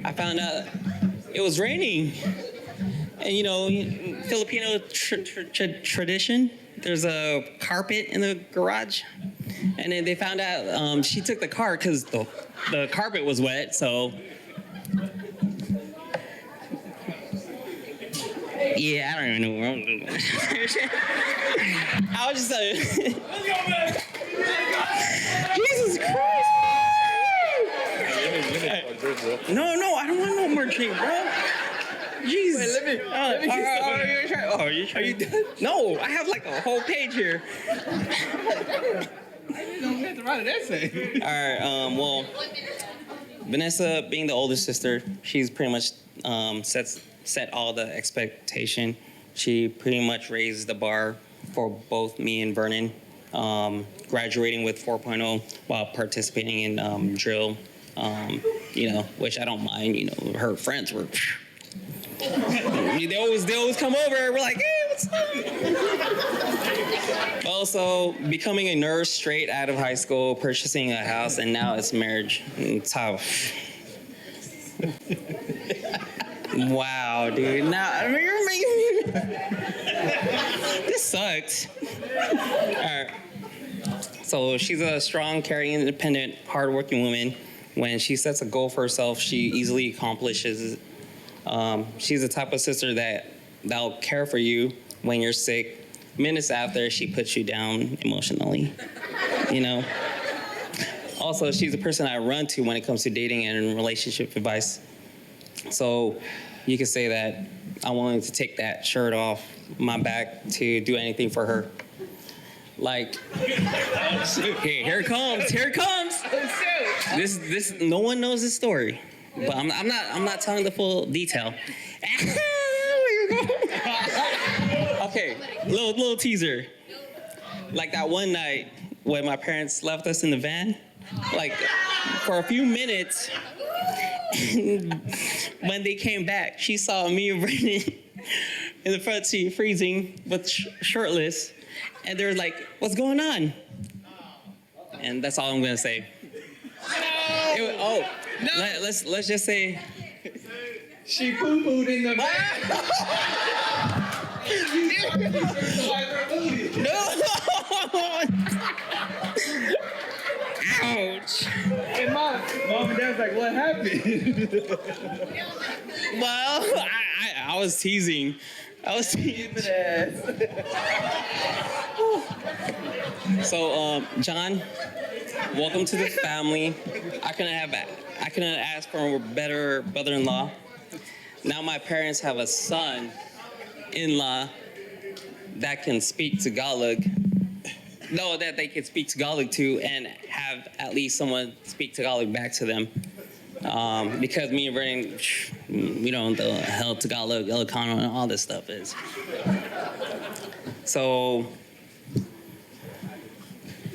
I found out it was raining. And Filipino tradition. There's a carpet in the garage, and then they found out she took the car because the carpet was wet. So yeah, I don't even know where I'm going. I was just Jesus Christ! No, I don't want no more drink, bro. Jesus. Wait, let me are you done? No, I have like a whole page here. I didn't know we had to write an essay. All right, well, Vanessa, being the older sister, she's pretty much set all the expectation. She pretty much raised the bar for both me and Vernon, graduating with 4.0 while participating in drill, which I don't mind. Her friends were... They always come over. We're like, hey, what's up? Also, becoming a nurse straight out of high school, purchasing a house, and now it's marriage. It's tough. Wow, dude. Now you're making me. This sucks. All right. So she's a strong, caring, independent, hardworking woman. When she sets a goal for herself, she easily accomplishes it. She's the type of sister that'll care for you when you're sick. Minutes after, she puts you down emotionally, you know? Also, she's the person I run to when it comes to dating and relationship advice. So you could say that I'm willing to take that shirt off my back to do anything for her. Like, hey, here it comes. This no one knows this story, but I'm not telling the full detail. Okay, little teaser. Like that one night when my parents left us in the van, like for a few minutes, when they came back, she saw me and Brennan in the front seat freezing but shirtless, and they were like, "What's going on?" And that's all I'm gonna say. Let's just say She poo-pooed in the van. ouch. Hey, Mom and Dad's like, what happened? Well, I was teasing. So, John, welcome to the family. I couldn't ask for a better brother-in-law. Now my parents have a son-in-law that can speak Tagalog. No, that they can speak Tagalog to and have at least someone speak Tagalog back to them. Because me and Brennan, we don't know the hell Tagalog, Ilocano, and all this stuff is. So,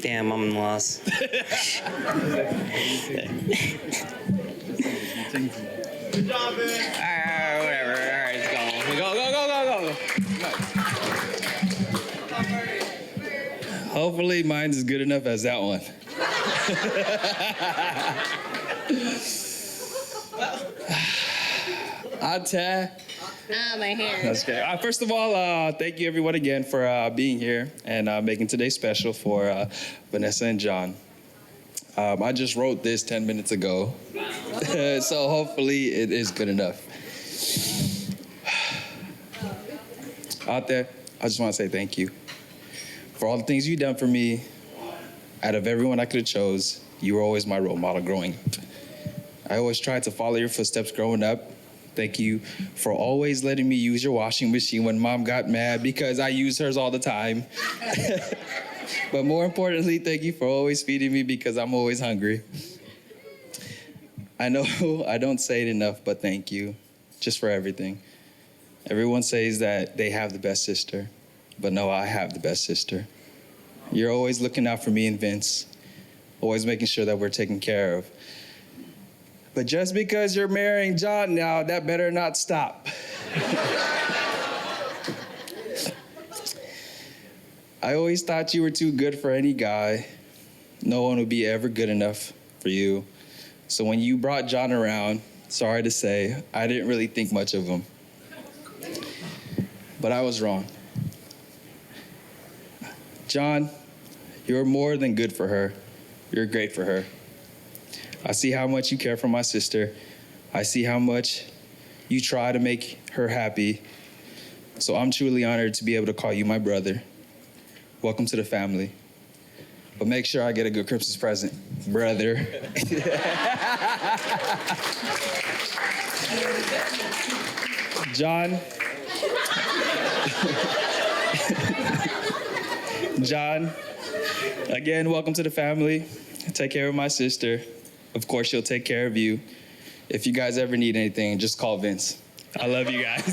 damn, I'm lost. Good job, man. Whatever. All right, let's go. Go. Hopefully mine's as good enough as that one. Ate. My hair. That's okay. First of all, thank you everyone again for being here and making today special for Vanessa and John. I just wrote this 10 minutes ago, so hopefully it is good enough. Out there, I just want to say thank you for all the things you've done for me. Out of everyone I could have chose, you were always my role model growing up. I always tried to follow your footsteps growing up. Thank you for always letting me use your washing machine when Mom got mad because I use hers all the time. But more importantly, thank you for always feeding me because I'm always hungry. I know I don't say it enough, but thank you just for everything. Everyone says that they have the best sister, but no, I have the best sister. You're always looking out for me and Vince, always making sure that we're taken care of. But just because you're marrying John now, that better not stop. I always thought you were too good for any guy. No one would be ever good enough for you. So when you brought John around, sorry to say, I didn't really think much of him. But I was wrong. John, you're more than good for her. You're great for her. I see how much you care for my sister. I see how much you try to make her happy. So I'm truly honored to be able to call you my brother. Welcome to the family. But make sure I get a good Christmas present, brother. John. John, again, welcome to the family. Take care of my sister. Of course, she'll take care of you. If you guys ever need anything, just call Vince. I love you guys.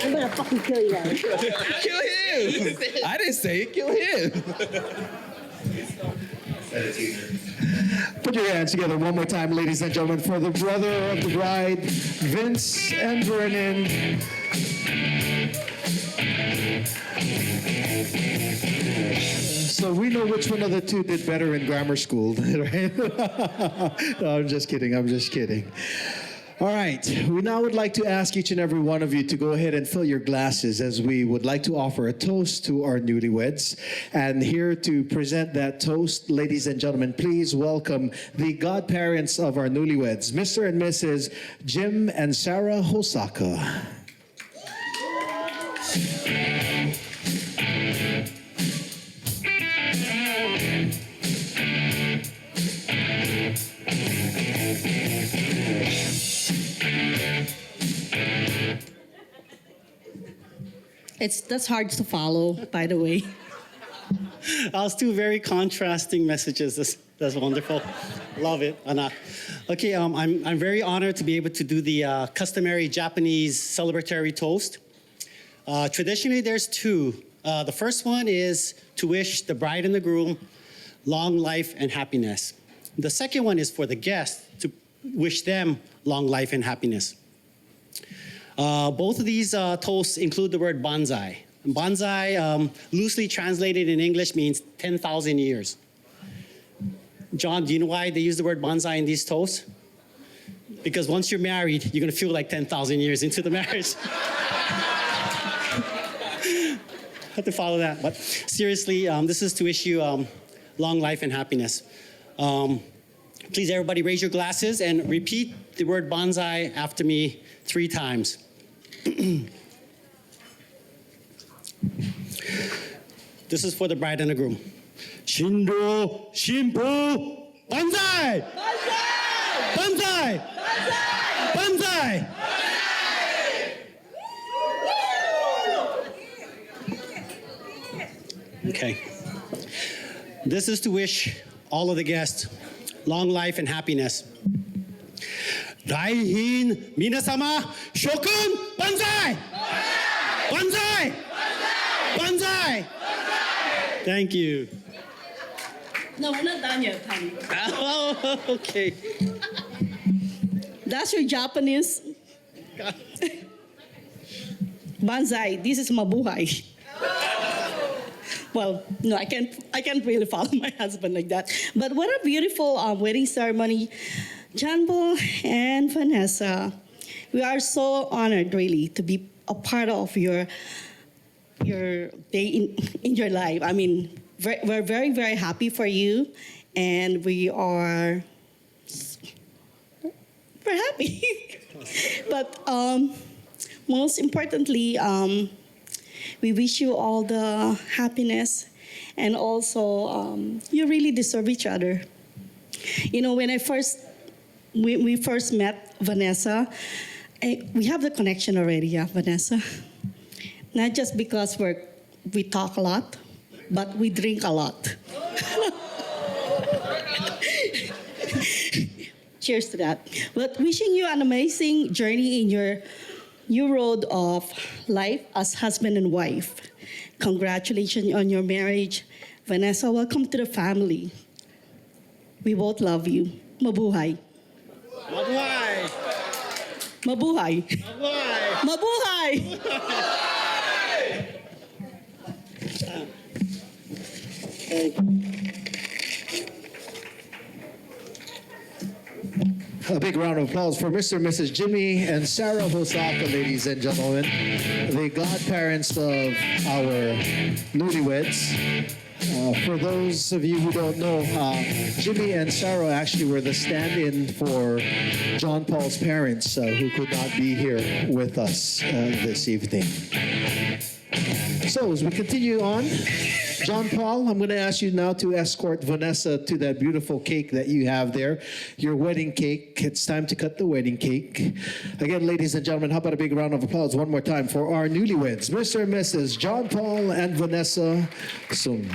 I'm gonna fucking kill you guys. Kill him! I didn't say it, kill him. Put your hands together one more time, ladies and gentlemen, for the brother of the bride, Vince and Brennan. So we know which one of the two did better in grammar school, right? No, I'm just kidding. All right, we now would like to ask each and every one of you to go ahead and fill your glasses as we would like to offer a toast to our newlyweds. And here to present that toast, ladies and gentlemen, please welcome the godparents of our newlyweds, Mr. and Mrs. Jim and Sarah Hosaka. That's hard to follow, by the way. That's two very contrasting messages. That's wonderful. Love it, Anna. Okay, I'm very honored to be able to do the customary Japanese celebratory toast. Traditionally, there's two. The first one is to wish the bride and the groom long life and happiness. The second one is for the guests to wish them long life and happiness. Both of these toasts include the word bonsai. Bonsai, loosely translated in English, means 10,000 years. John, do you know why they use the word bonsai in these toasts? Because once you're married, you're going to feel like 10,000 years into the marriage. Have to follow that. But seriously, this is to wish you long life and happiness. Please, everybody, raise your glasses and repeat the word bonsai after me 3 times. This is for the bride and the groom. Shindo, Shimpo, bonsai! Bonsai! Bonsai! Bonsai! Okay. This is to wish all of the guests long life and happiness. Daihin minasama shokun banzai! Banzai! Banzai! Thank you. No, we're not done yet, honey. Oh, okay. That's your Japanese. Banzai, this is mabuhay. Well, no, I can't really follow my husband like that. But what a beautiful wedding ceremony. Janbo and Vanessa, we are so honored really to be a part of your day in your life. I mean, we're very, very happy for you, and we're happy. But most importantly, we wish you all the happiness, and also you really deserve each other. You know, when we first met Vanessa, we have the connection already, yeah, Vanessa. Not just because we talk a lot, but we drink a lot. Cheers to that. But wishing you an amazing journey in your new road of life as husband and wife. Congratulations on your marriage. Vanessa, welcome to the family. We both love you. Mabuhay. Mabuhay! Mabuhay. Mabuhay! Mabuhay! A big round of applause for Mr. and Mrs. Jimmy and Sarah Hosaka, ladies and gentlemen, the godparents of our newlyweds. For those of you who don't know, Jimmy and Sarah actually were the stand-in for John Paul's parents who could not be here with us this evening. So as we continue on, John Paul, I'm going to ask you now to escort Vanessa to that beautiful cake that you have there, your wedding cake. It's time to cut the wedding cake. Again, ladies and gentlemen, how about a big round of applause one more time for our newlyweds, Mr. and Mrs. John Paul and Vanessa Sung.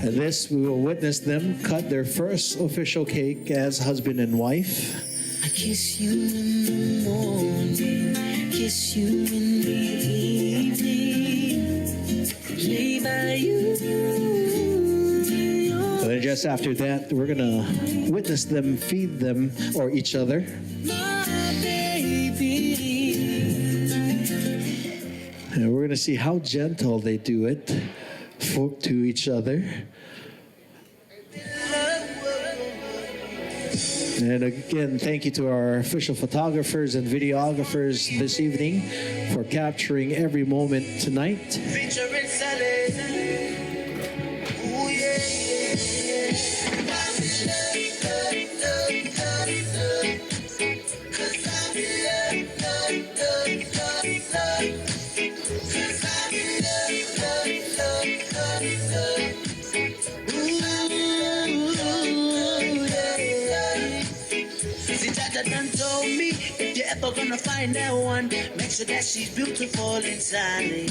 And this, we will witness them cut their first official cake as husband and wife. I kiss you in the morning, kiss you in the evening, lay by you. And then just after that, we're going to witness them feed them or each other. My baby. And we're going to see how gentle they do it to each other. And again, thank you to our official photographers and videographers this evening for capturing every moment tonight. Featuring Sally. Ooh, yeah, See, Jaja done told me if you're ever gonna find that one, make sure that she's beautiful inside.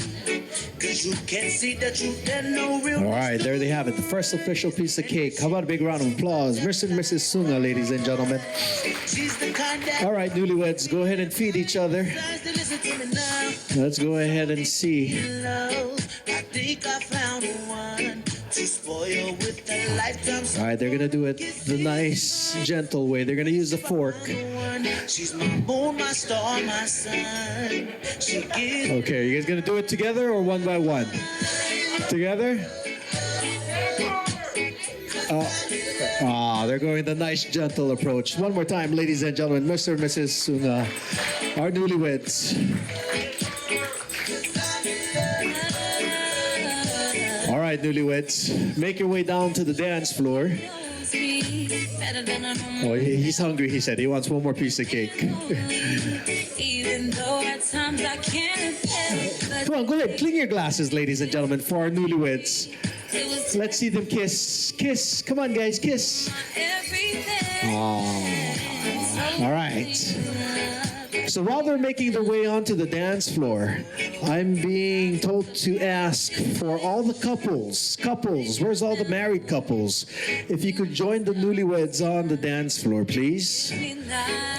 Cause you can see the truth and no real. All right, there they have it. The first official piece of cake. How about a big round of applause? Mr. and Mrs. Sunga, ladies and gentlemen. She's the kind that All right, newlyweds, go ahead and feed each other. tries to listen to me now. Let's go ahead and see. Love, I think I found one to spoil with the lifetime. All right, they're gonna do it the nice, gentle way. They're gonna use a fork. She's my moon, my star, my sun. She gives Okay, you guys gonna do it together or one by one? Together? They're going the nice, gentle approach. One more time, ladies and gentlemen, Mr. and Mrs. Sunga, our newlyweds. All right, newlyweds, make your way down to the dance floor. Oh, he's hungry, he said. He wants one more piece of cake. even though at times I can't help. Come on, go ahead, clean your glasses, ladies and gentlemen, for our newlyweds. Let's see them kiss. Kiss. Come on, guys, kiss. All right. So while they're making their way onto the dance floor, I'm being told to ask for all the couples, where's all the married couples? If you could join the newlyweds on the dance floor, please.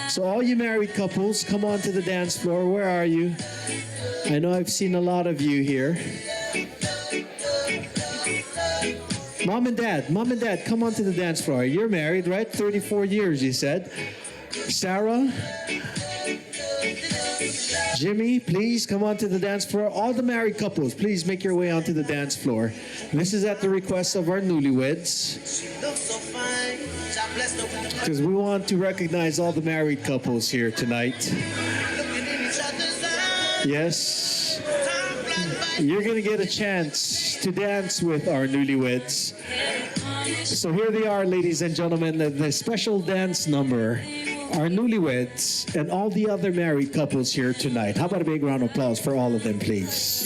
So all you married couples, come on to the dance floor. Where are you? I know I've seen a lot of you here. Mom and dad, come on to the dance floor. You're married, right? 34 years, you said. Sarah, Jimmy, please come on to the dance floor. All the married couples, please make your way onto the dance floor. This is at the request of our newlyweds, because we want to recognize all the married couples here tonight. Yes, you're going to get a chance to dance with our newlyweds. So here they are, ladies and gentlemen, the special dance number. Our newlyweds and all the other married couples here tonight. How about a big round of applause for all of them, please?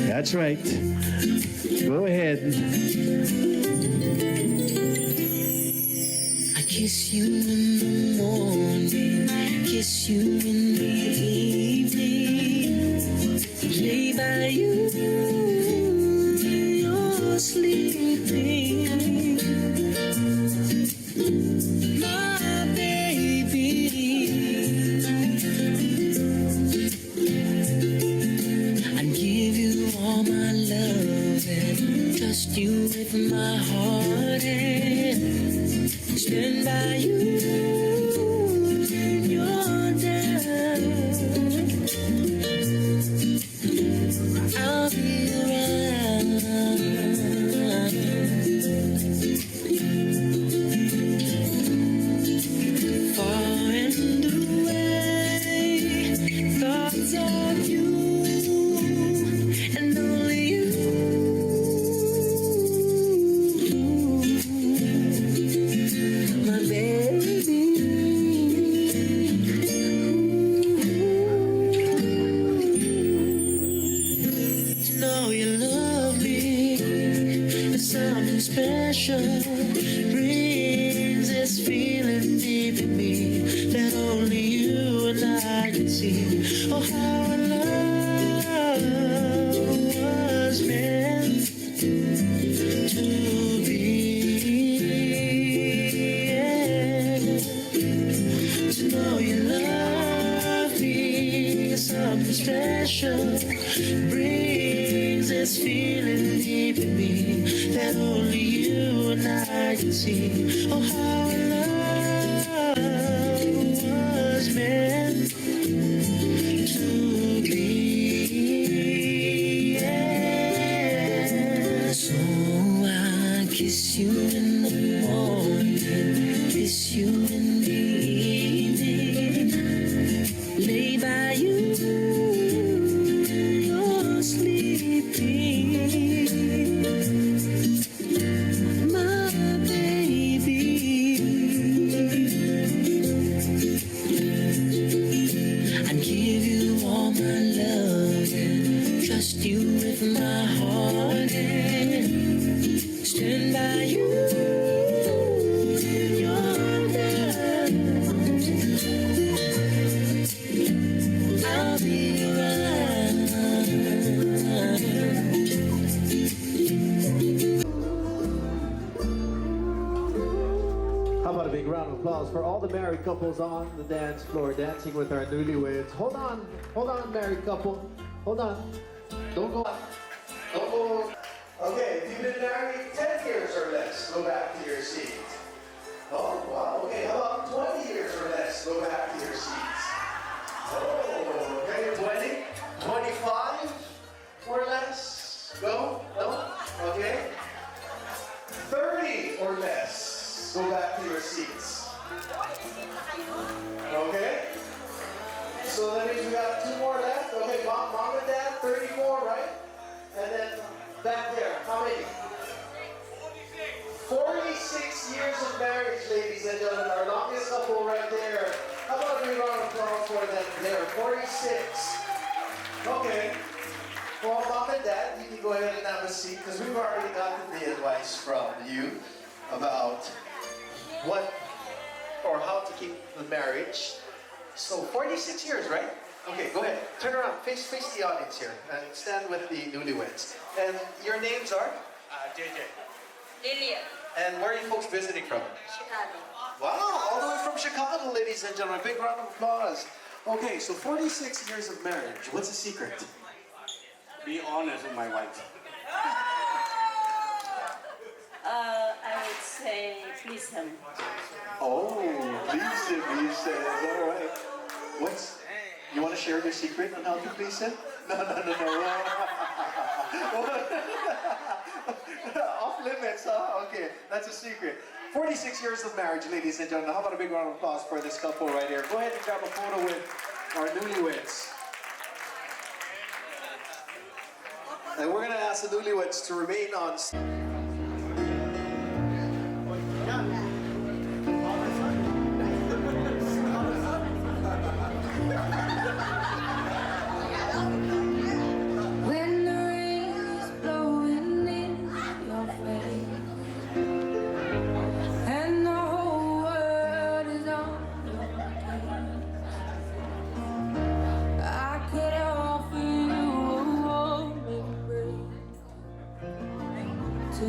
That's right. Go ahead. I kiss you in the morning, kiss you in the evening, lay by you, you're sleeping. My baby, I give you all my love and trust you with my heart and stand by you when you're down. I'll be around. Far and away, thoughts of you and only you. My baby, to know you love me is something special. Brings this feeling deep in me that only you and I can see. Oh, how our love was meant to be. To know you love me is something special. Brings this feeling deep in me that only you and I can see. Oh, how our love was meant to kiss you in the morning, kiss you in the evening, lay by you when you're sleeping, my baby. I'd give you all my love and trust you with my heart and stand by you in your arms. I'll be around. How about a big round of applause for all the married couples on the dance floor dancing with our newlyweds. Hold on, married couple. Hold on. Don't go. Don't go. Okay, if you've been married 10 years or less, go back to your seat. Oh, wow. Okay, how about 20 years or less? Go back to your seats. Oh, okay, 20, 25 or less? Go? No? Okay. 30 or less? Go back to your seats. Okay? So that means we got 2 more left. Okay, mom and dad, 30 more, right? And then back there, how many? 46 years of marriage, ladies and gentlemen. Our longest couple right there. How about a big round of applause for them there? 46. Okay. Well, mom and dad, you can go ahead and have a seat because we've already gotten the advice from you about what or how to keep the marriage. So 46 years, right? Okay, go ahead. Turn around. Face the audience here and stand with the newlyweds. And your names are? JJ. Lillian. And where are you folks visiting from? Chicago. Wow, all the way from Chicago, ladies and gentlemen. Big round of applause. Okay, so 46 years of marriage. What's the secret? Be honest with my wife. I would say please him. Oh, please him, he says. All right. You want to share your secret on how to please him? No. Off limits, huh? Okay, that's a secret. 46 years of marriage, ladies and gentlemen. How about a big round of applause for this couple right here? Go ahead and grab a photo with our newlyweds. And we're going to ask the newlyweds to remain on stage. When the rain is blowing in your face and the whole world is on your case, I could offer you a warm embrace to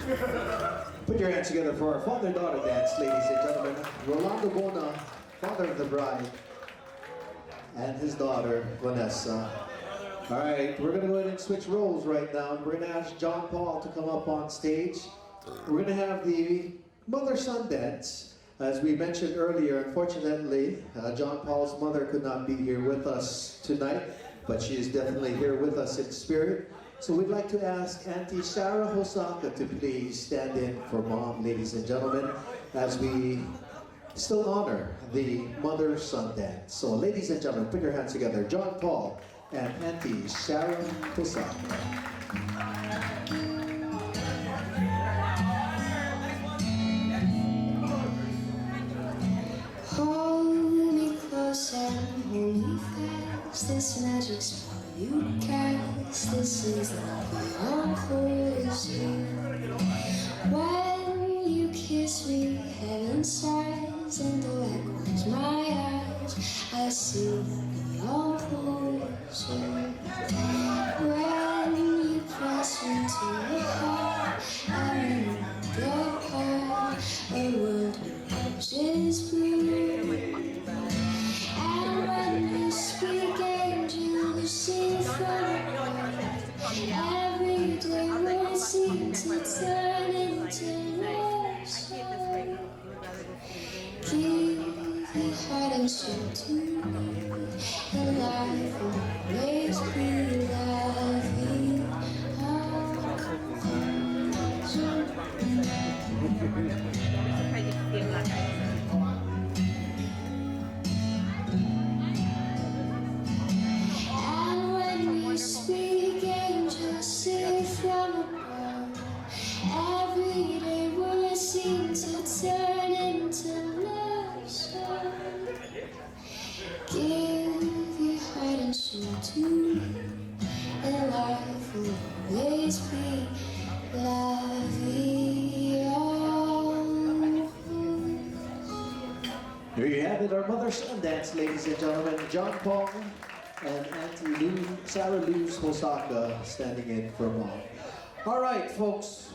Put your hands together for our father-daughter dance, ladies and gentlemen. Rolando Bona, father of the bride, and his daughter, Vanessa. All right, we're gonna go ahead and switch roles right now. We're gonna ask John Paul to come up on stage. We're gonna have the mother-son dance. As we mentioned earlier, unfortunately, John Paul's mother could not be here with us tonight, but she is definitely here with us in spirit. So we'd like to ask Auntie Sarah Hosaka to please stand in for Mom, ladies and gentlemen, as we still honor the mother-son dance. So ladies and gentlemen, put your hands together. John Paul and Auntie Sarah Hosaka. Hold me close and hold me fast. This magic spell you cast. This is love beyond poison. When you kiss me, heaven sighs, and though I close my eyes, I see love beyond poison. When you press me to your heart, I remember part a world where roses bloom. And when you speak, angels sing from above. Every day we seem to turn into love song. Give your heart and soul to me, and life will always be loving. And when we speak, angels sing from above. Every day words seem to turn into love songs. Give your heart and soul to me, and life will always be loving. Here you have it, our mother-son dance, ladies and gentlemen. John Paul and Auntie Sarah Luz Hosaka standing in for Mom. All right, folks,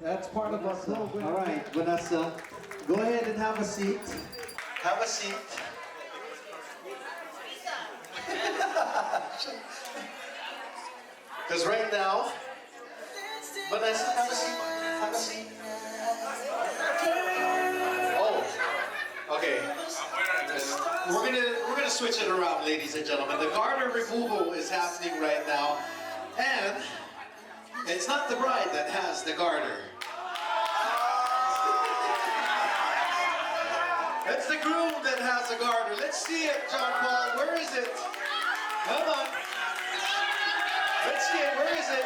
that's part of our program. All right, Vanessa, go ahead and have a seat. Have a seat. Because right now, Vanessa, have a seat. Have a seat. Oh, okay. We're gonna switch it around, ladies and gentlemen. The garter removal is happening right now, and it's not the bride that has the garter. It's the groom that has the garter. Let's see it, John Paul. Where is it? Come on. Let's see it. Where is it?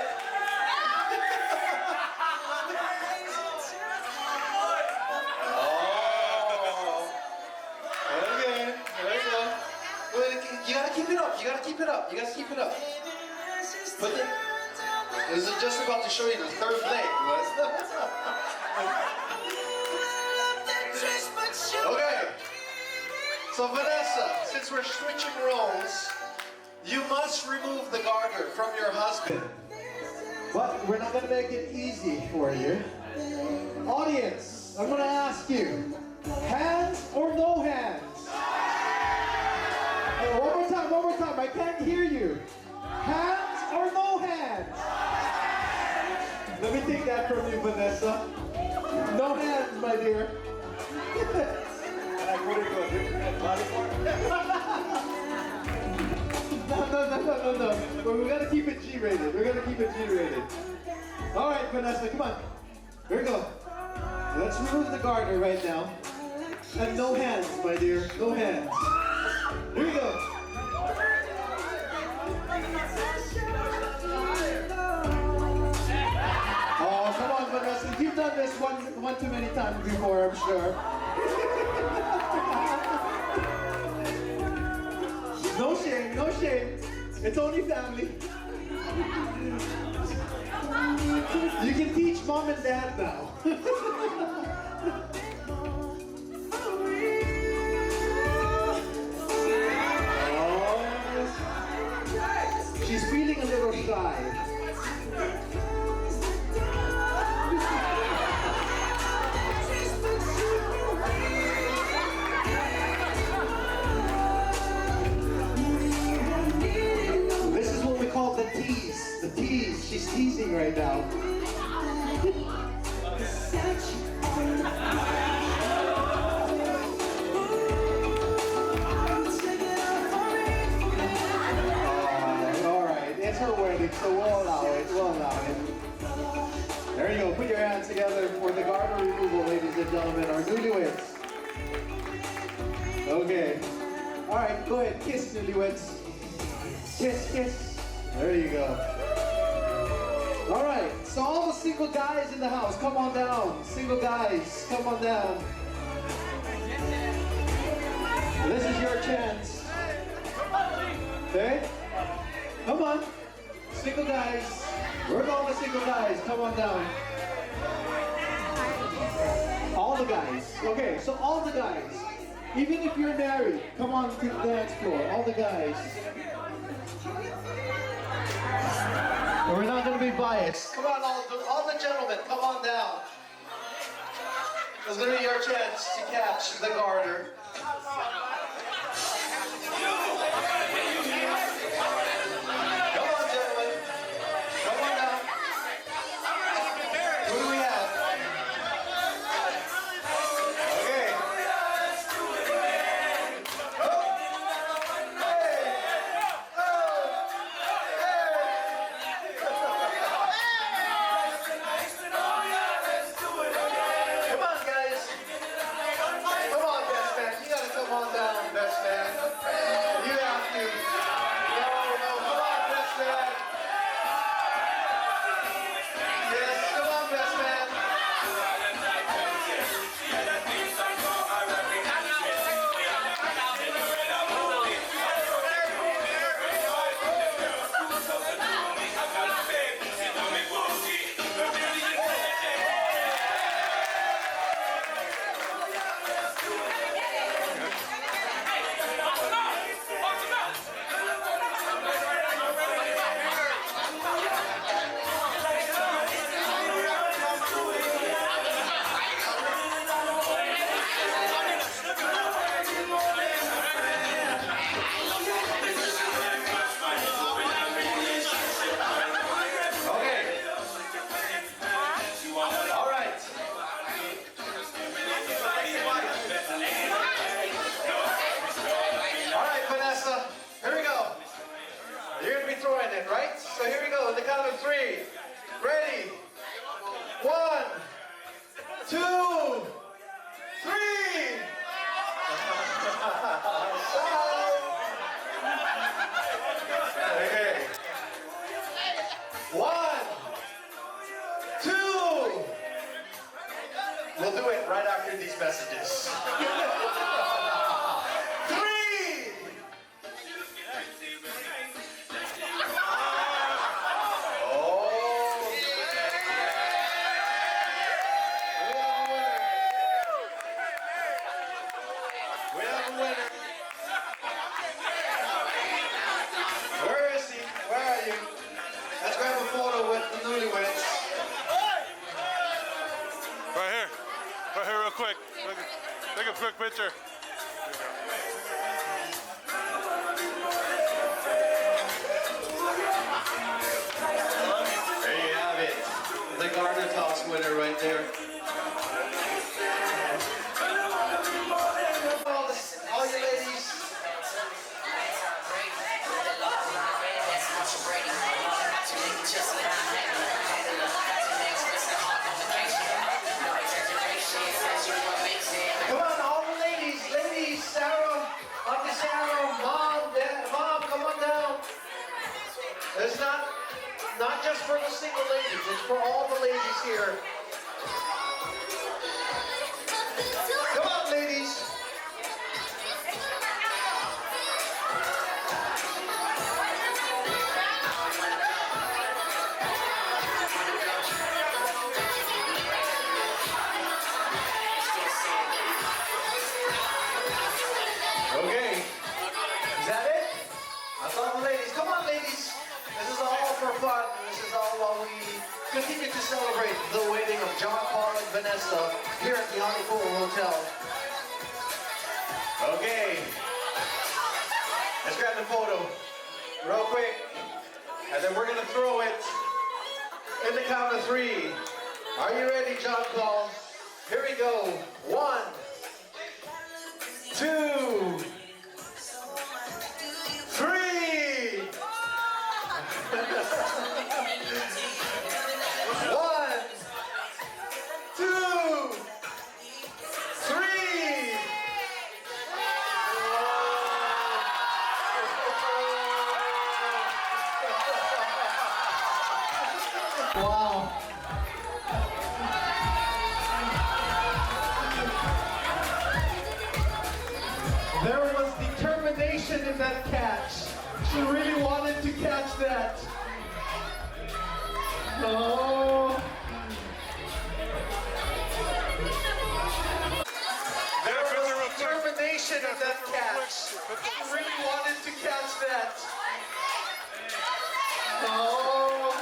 You gotta keep it up. You gotta keep it up. You gotta keep it up. Put it. This is just about to show you the third leg. Okay. So Vanessa, since we're switching roles, you must remove the garter from your husband. But we're not gonna make it easy for you. Audience, I'm gonna ask you, hands or no hands? One more time, I can't hear you. Hands or no hands? Let me take that from you, Vanessa. No hands, my dear. No. But we gotta keep it G-rated. We're gonna keep it G-rated. All right, Vanessa, come on. Here we go. Let's remove the garter right now. And no hands, my dear. No hands. Here we go. Oh, come on, Vanessa. You've done this one too many times before, I'm sure. No shame, no shame. It's only family. You can teach Mom and Dad now. She's feeling a little shy. teasing right now. All right, it's her wedding, so we'll allow it. We'll allow it. There you go. Put your hands together for the garter removal, ladies and gentlemen, our newlyweds. Okay. All right, go ahead. Kiss, newlyweds. Kiss, kiss. There you go. All right, so all the single guys in the house, come on down. Single guys, come on down. This is your chance. Okay? Come on. Single guys. Where's all the single guys? Come on down. All the guys. Okay, so all the guys. Even if you're married, come on to the dance floor. All the guys. We're not going to be biased. Come on, all the gentlemen, come on down. It's going to be your chance to catch the garter. Come on, gentlemen. Come on down. Who do we have? Okay. Come on, guys. Come on, best man. You gotta come on down, best man. You have to. No, come on, best man. Yes, come on, best man. Vanessa, here we go. You're going to be throwing it, right? So here we go, in the count of 3. Ready? 1, 2, 3. Okay. 1, 2. We'll do it right after these messages. 3. Where is he? Where are you? Let's grab a photo with the newlyweds. Right here. Right here real quick. Take a quick picture. There you have it. The garter toss winner right there. All you ladies. Come on, all the ladies, Sarah, Auntie Sarah, Mom, come on down. It's not just for the single ladies, it's for all the ladies here. Come on, ladies. Okay, is that it? That's all the ladies. Come on, ladies. This is all for fun. This is all while we continue to celebrate the wedding of John, Paul, and Vanessa here at the Hollywood Hotel. Okay, let's grab the photo real quick, and then we're gonna throw it In the count of three. Are you ready, John Paul? Here we go. 1, 2, 3. 1, 2, 3. Wow. There was determination in that catch. She really wanted to catch that. Oh. There was determination in that catch. She really wanted to catch that. Oh.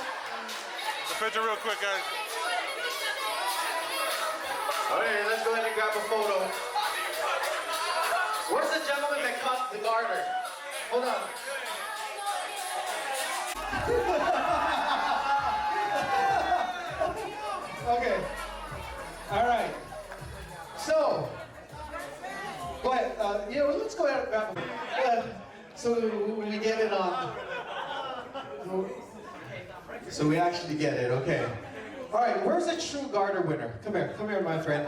The picture real quick, guys. Okay, let's go ahead and grab a photo. Where's the gentleman that caught the garter? Hold on. Okay. All right. So, go ahead. Let's go ahead and grab a so we get it on. So we actually get it. Okay. All right. Where's the true garter winner? Come here, my friend.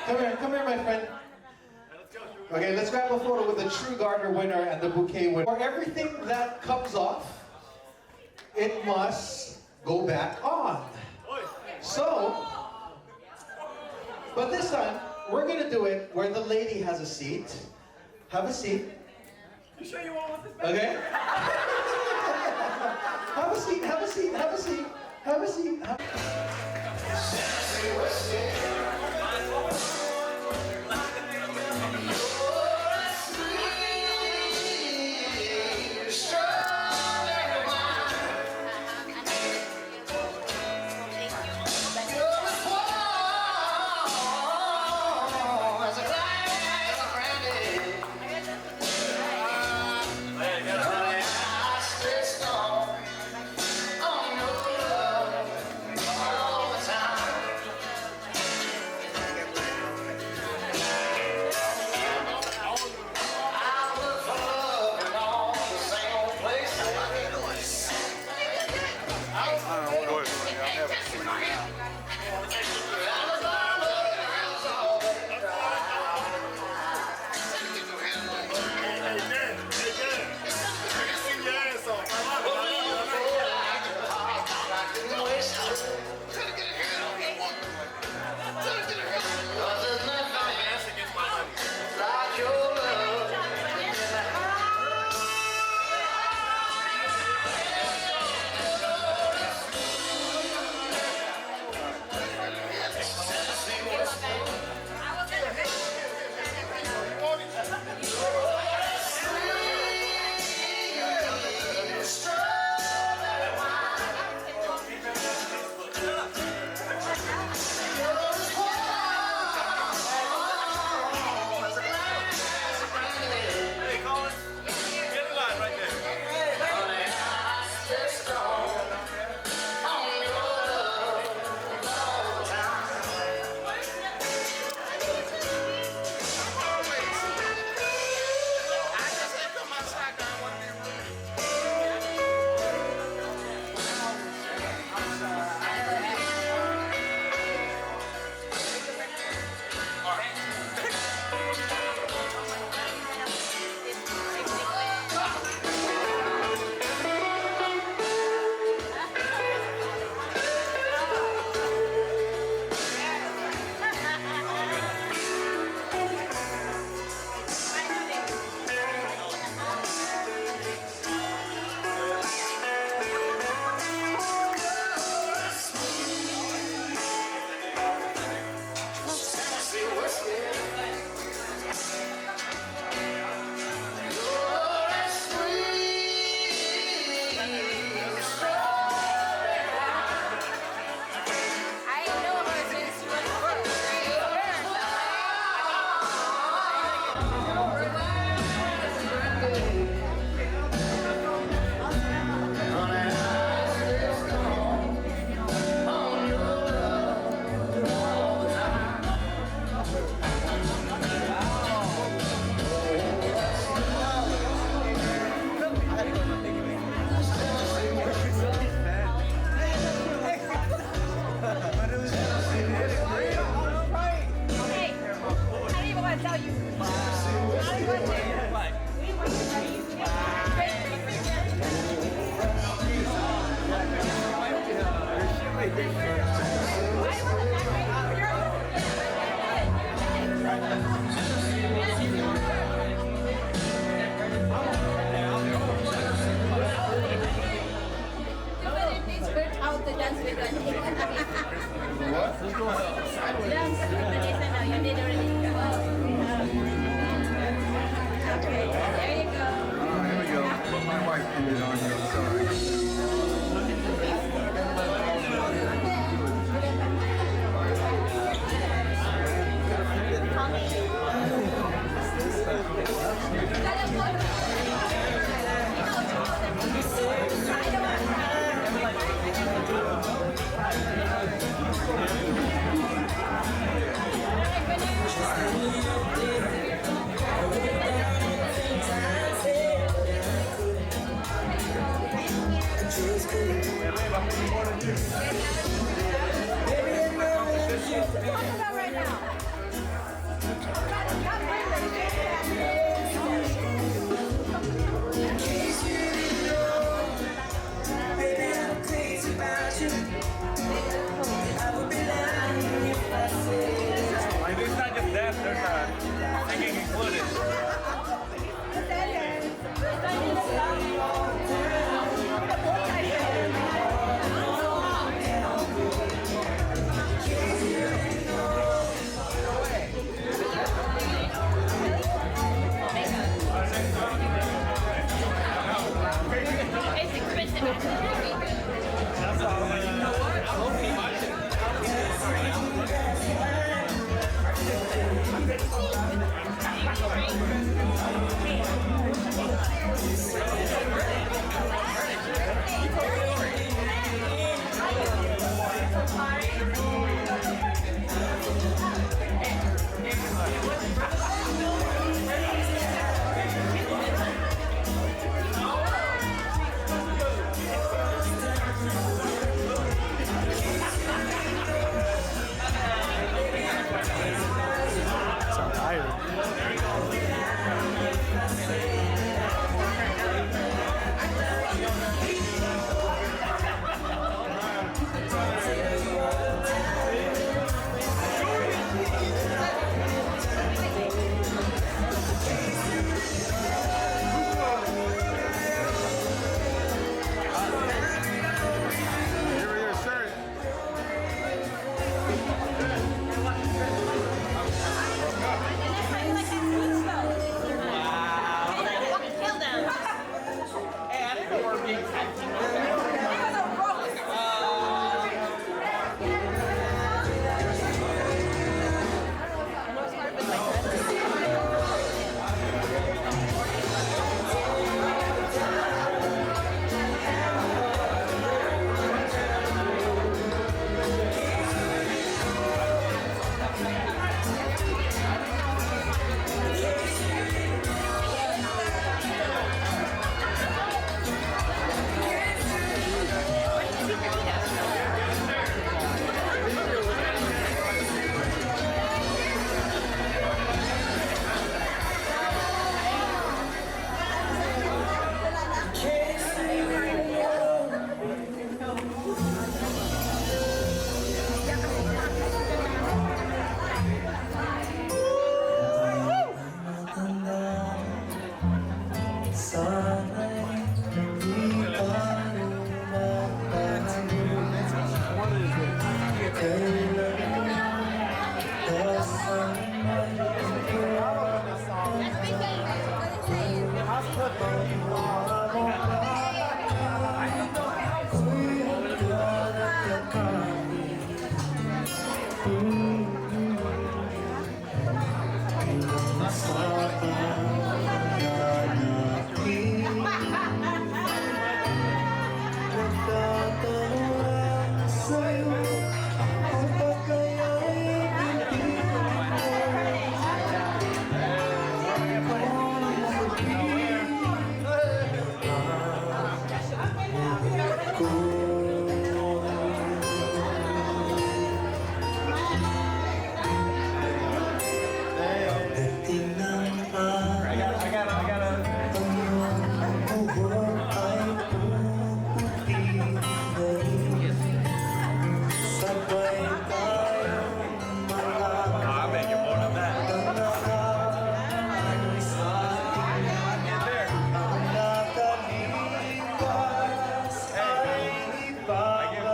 Come here, my friend. Okay, let's grab a photo with the true garter winner and the bouquet winner. For everything that comes off, it must go back on. So, but this time, we're gonna do it where the lady has a seat. Have a seat. You sure you want this? Okay? Have a seat, have a seat, have a seat, have a seat.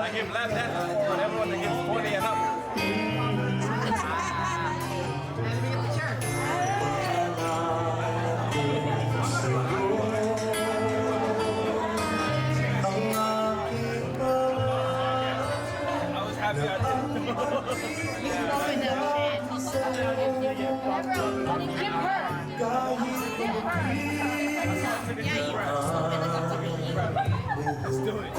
I give left hand for everyone that gives 20 and up. I was happy Let's do it.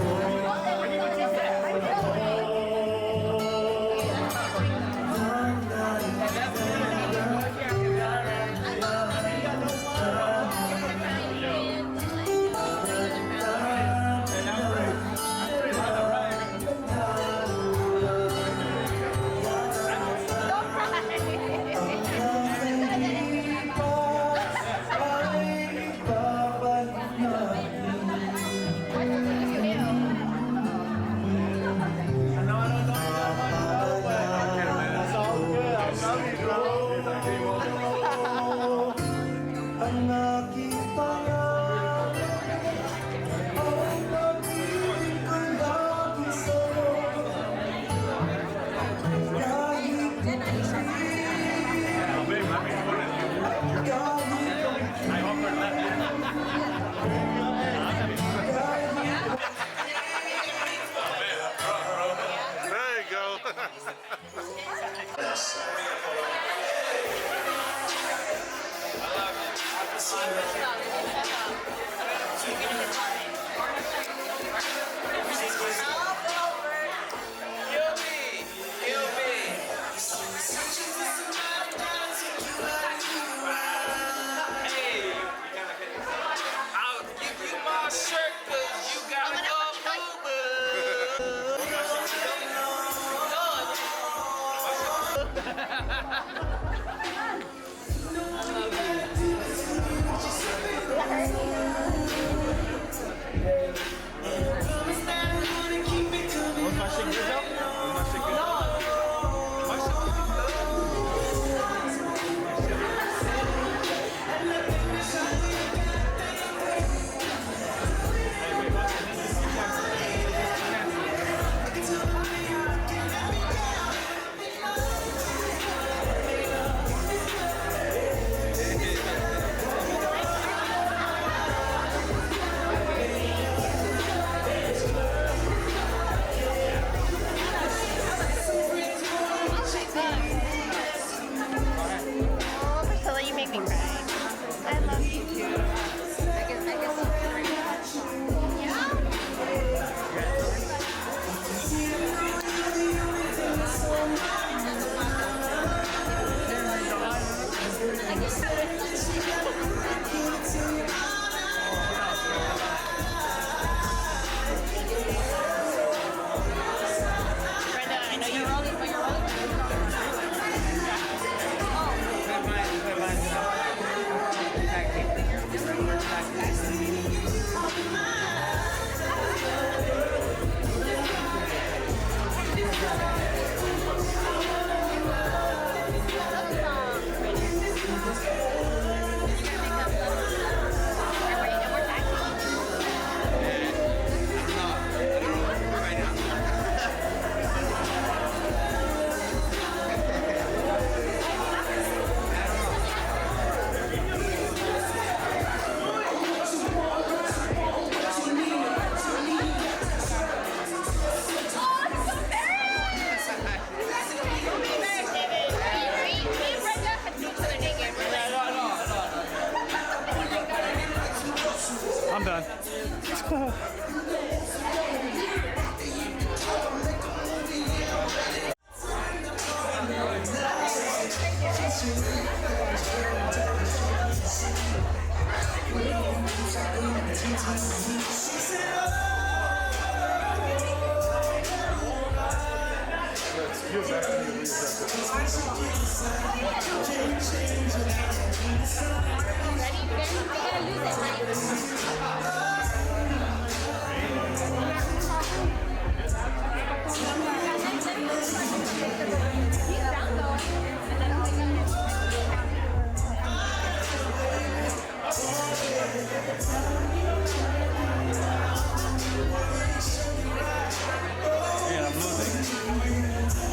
Man, I'm losing.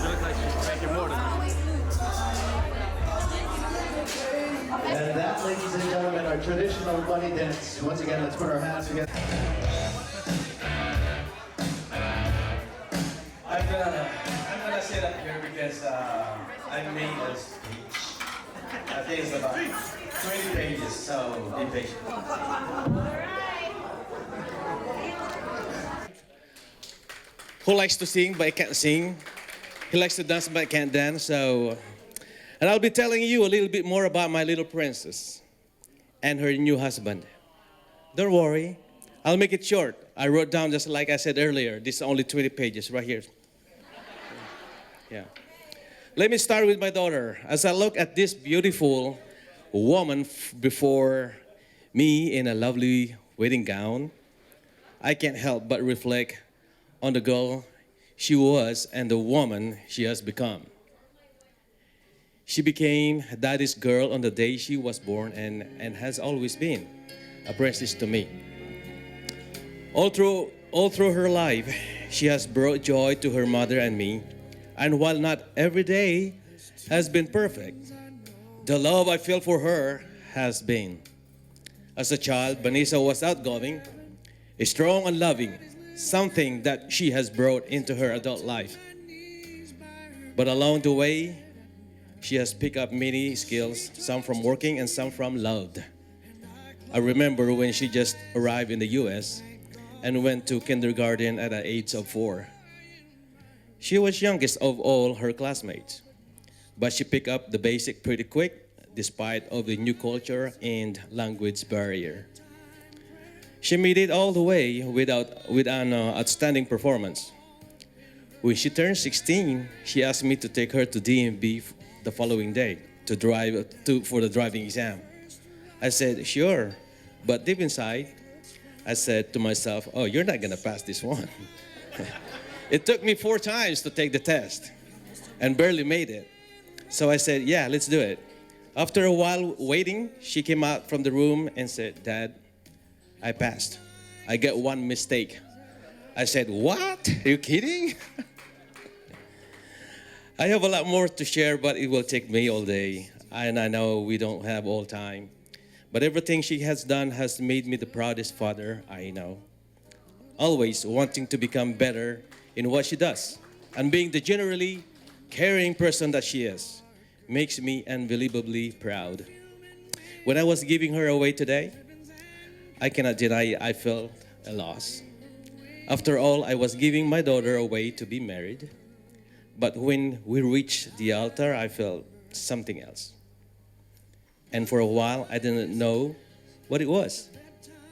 It looks like she's making more than me. And that, ladies and gentlemen, our traditional bunny dance. Once again, let's put our hands together. I'm gonna sit up here because I made a speech. I think it's about 20 pages, so be patient. Who likes to sing but can't sing? He likes to dance but can't dance. So, and I'll be telling you a little bit more about my little princess and her new husband. Don't worry, I'll make it short. I wrote down just like I said earlier. This is only 20 pages right here. Yeah. Let me start with my daughter. As I look at this beautiful woman before me in a lovely wedding gown, I can't help but reflect on the girl she was and the woman she has become. She became daddy's girl on the day she was born and has always been a princess to me. All through her life, she has brought joy to her mother and me. And while not every day has been perfect, the love I feel for her has been. As a child, Vanessa was outgoing, strong and loving, something that she has brought into her adult life. But along the way, she has picked up many skills, some from working and some from love. I remember when she just arrived in the US and went to kindergarten at the age of 4. She was youngest of all her classmates, but she picked up the basic pretty quick despite of the new culture and language barrier. She made it all the way with an outstanding performance. When she turned 16, she asked me to take her to DMV the following day for the driving exam. I said, sure, but deep inside, I said to myself, oh, you're not gonna pass this one. It took me 4 times to take the test and barely made it. So I said, yeah, let's do it. After a while waiting, she came out from the room and said, Dad, I passed. I got 1 mistake. I said, what? Are you kidding? I have a lot more to share, but it will take me all day. And I know we don't have all time. But everything she has done has made me the proudest father I know. Always wanting to become better in what she does. And being the generally caring person that she is makes me unbelievably proud. When I was giving her away today, I cannot deny I felt a loss. After all, I was giving my daughter away to be married. But when we reached the altar, I felt something else. And for a while, I didn't know what it was.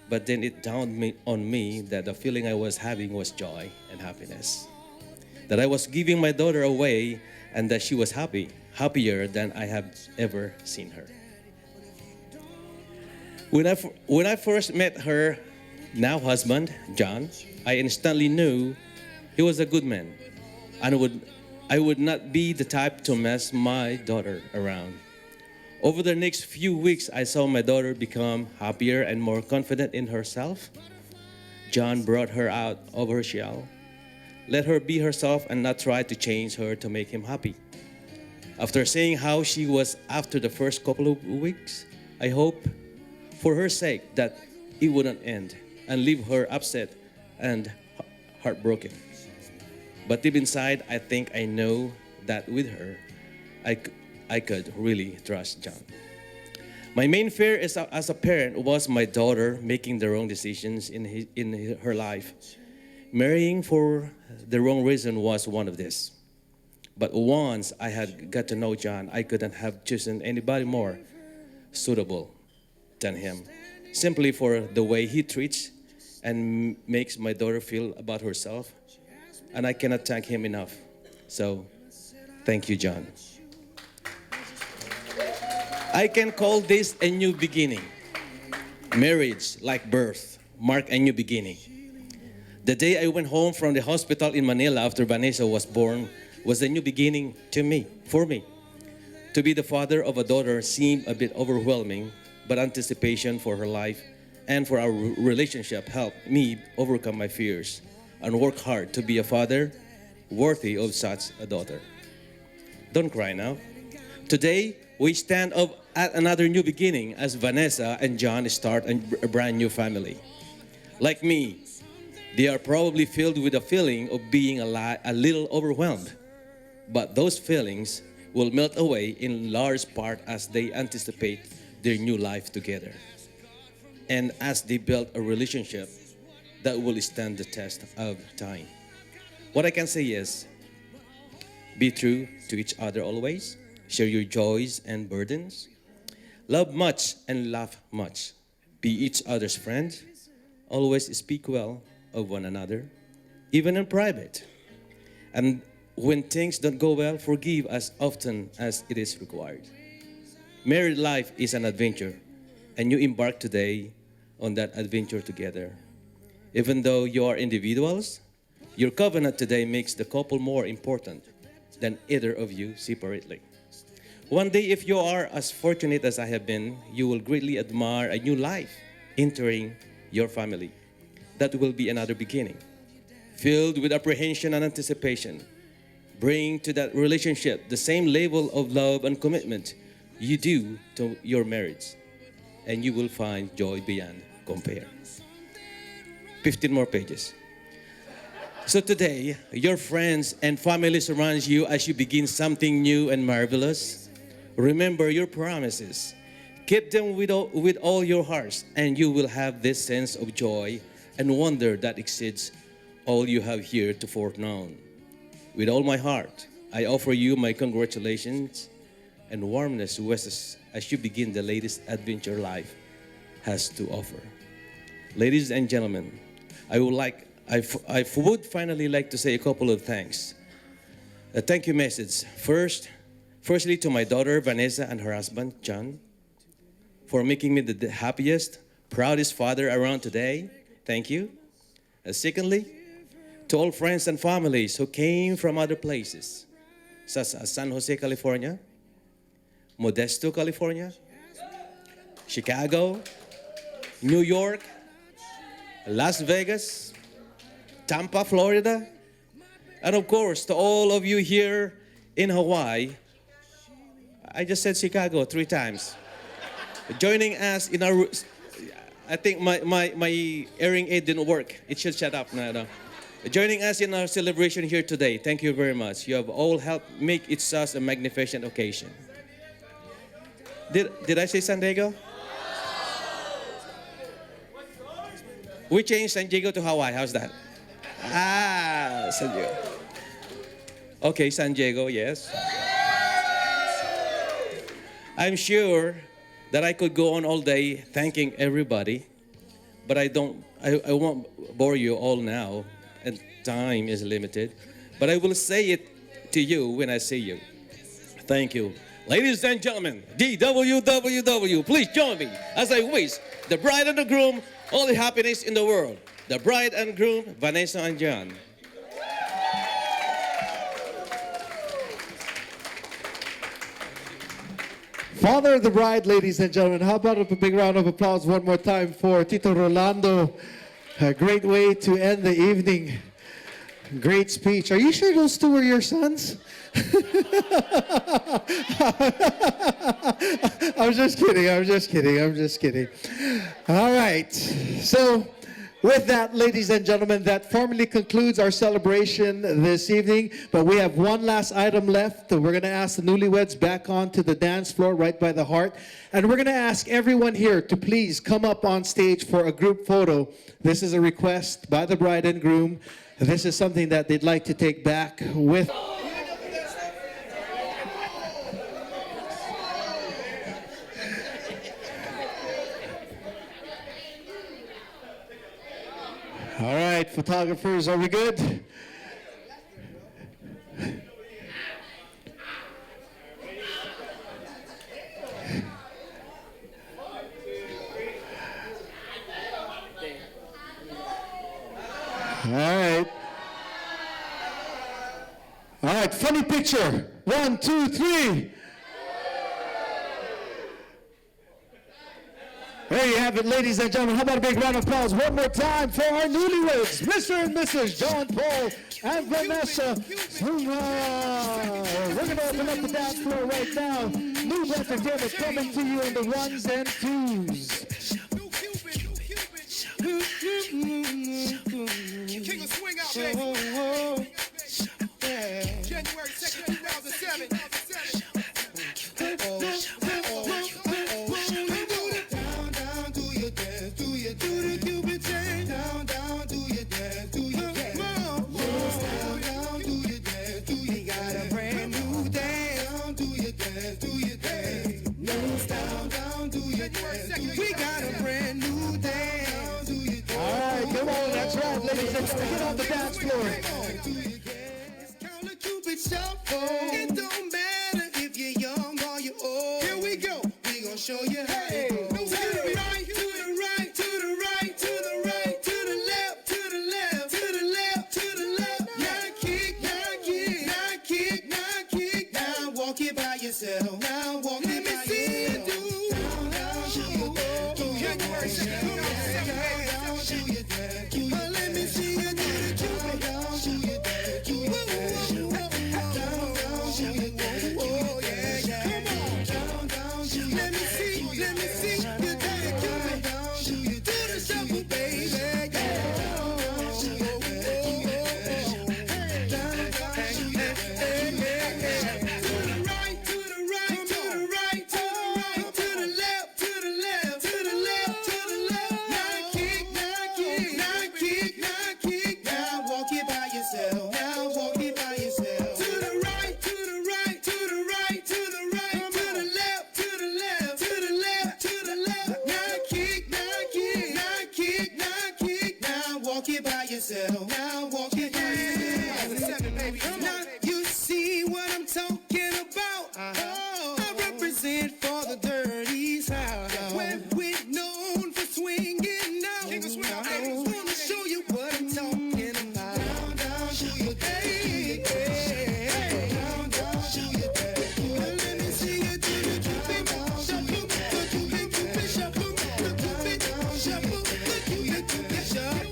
But then it dawned on me that the feeling I was having was joy and happiness. That I was giving my daughter away and that she was happy, happier than I have ever seen her. When I first met her now husband, John, I instantly knew he was a good man and I would not be the type to mess my daughter around. Over the next few weeks, I saw my daughter become happier and more confident in herself. John brought her out of her shell, let her be herself and not try to change her to make him happy. After seeing how she was after the first couple of weeks, I hope for her sake that it wouldn't end and leave her upset and heartbroken. But deep inside, I think I know that with her, I could really trust John. My main fear as a parent was my daughter making the wrong decisions in her life. Marrying for the wrong reason was one of this. But once I had got to know John, I couldn't have chosen anybody more suitable than him. Simply for the way he treats and makes my daughter feel about herself. And I cannot thank him enough. So Thank you, John. I can call this a new beginning. Marriage, like birth, mark a new beginning. The day I went home from the hospital in Manila after Vanessa was born was a new beginning for me. To be the father of a daughter seemed a bit overwhelming, but anticipation for her life and for our relationship helped me overcome my fears and work hard to be a father worthy of such a daughter. Don't cry now. Today, we stand up at another new beginning as Vanessa and John start a brand new family. Like me, they are probably filled with a feeling of being a little overwhelmed. But those feelings will melt away in large part as they anticipate their new life together. And as they build a relationship that will stand the test of time. What I can say is, be true to each other always. Share your joys and burdens. Love much and laugh much. Be each other's friend. Always speak well of one another, even in private. And when things don't go well, forgive as often as it is required. Married life is an adventure, and you embark today on that adventure together. Even though you are individuals, your covenant today makes the couple more important than either of you separately. One day, if you are as fortunate as I have been, you will greatly admire a new life entering your family. That will be another beginning, filled with apprehension and anticipation. Bring to that relationship the same level of love and commitment you do to your marriage, and you will find joy beyond compare. 15 more pages. So today, your friends and family surround you as you begin something new and marvelous. Remember your promises. Keep them with all your hearts, and you will have this sense of joy and wonder that exceeds all you have heretofore known. With all my heart, I offer you my congratulations and warmest wishes as you begin the latest adventure life has to offer. Ladies and gentlemen, I would finally like to say a couple of thanks. A thank you message. Firstly to my daughter Vanessa and her husband John for making me the happiest, proudest father around today. Thank you. Secondly, to all friends and families who came from other places, such as San Jose, California, Modesto, California, Chicago, New York, Las Vegas, Tampa, Florida, and of course, to all of you here in Hawaii. I just said Chicago 3 times. Joining us in our, I think my hearing aid didn't work. It should shut up now. Joining us in our celebration here today. Thank you very much. You have all helped make it such a magnificent occasion. Did I say San Diego? We changed San Diego to Hawaii. How's that? San Diego. Okay, San Diego, yes. I'm sure that I could go on all day thanking everybody, but I won't bore you all now, and time is limited. But I will say it to you when I see you. Thank you. Ladies and gentlemen, DWWW, please join me as I wish the bride and the groom all the happiness in the world. The bride and groom, Vanessa and John. Father of the bride, ladies and gentlemen, how about a big round of applause one more time for Tito Rolando. A great way to end the evening. Great speech. Are you sure those 2 were your sons? I'm just kidding. All right. So, with that, ladies and gentlemen, that formally concludes our celebration this evening. But we have one last item left. We're going to ask the newlyweds back onto the dance floor right by the heart. And we're going to ask everyone here to please come up on stage for a group photo. This is a request by the bride and groom. This is something that they'd like to take back with. All right, photographers, are we good? right, funny picture. 1, 2, 3. There you have it, ladies and gentlemen. How about a big round of applause one more time for our newlyweds, Mr. and Mrs. John Paul and Vanessa. We're going to open up the dance floor right now. New entertainment coming to you in the ones and twos. King of swing out, baby. January 2nd, 2007. Down, down, do your dance, do the Cupid chain. Down, down, do your dance, do your dance. Down, down, do your dance, do you got a brand new dance? Down, do your dance, do your dance. Down, down, do your dance. We got a brand new dance. All right, come on, that's right, ladies and gentlemen. Get on the dance floor. Cupid shuffle. It don't matter if you're young or you're old. Here we go. We gonna show you how it goes. To the right, to the right, to the right, to the right, to the left, to the left, to the left, to the left. Now kick, now kick, now kick, now kick. Now walk it by yourself. Now walk it by yourself. Let me see you do. Down, down, do your dance. January 2nd, 2007. Let me see you do the Cupid. Down, do your dance. Do your dance. Let me see you do the Cupid. Do the shuffle, baby. To the right, to the right, to the right, to the right, to the left, to the left, to the left, to the left. Now kick, now kick, now kick, now kick. Now walk it by yourself. Now walk it by yourself. To the right, to the right, to the right, to the right, to the left, to the left, to the left, to the left. Now kick, now kick, now kick, now kick. Now walk it by yourself. Now walk it by yourself. Now you see what I'm talking about. I represent for the dirty South. Where we're known for swinging now. I wanna show you what I'm talking about. Down, down, do your dance. Down, down, do your dance. Let me see you do the Cupid shuffle. The Cupid, Cupid shuffle. The Cupid shuffle. The Cupid, Cupid shuffle.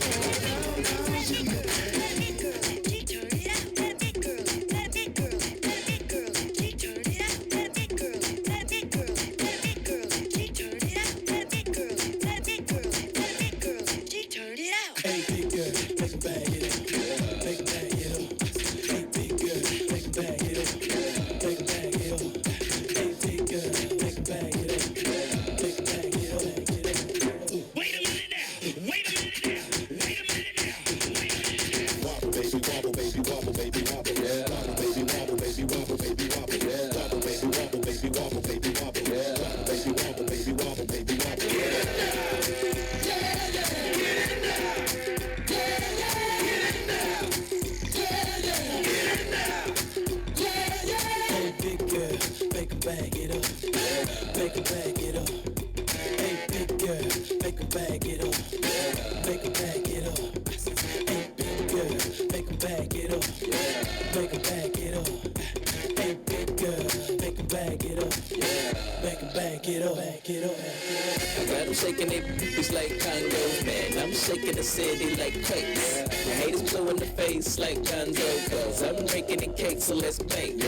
I got them shaking their booties like Congos, man. I'm shaking the city like quakes. The haters blue in the face like Gonzo, cause I'm breaking the cake, so let's bake.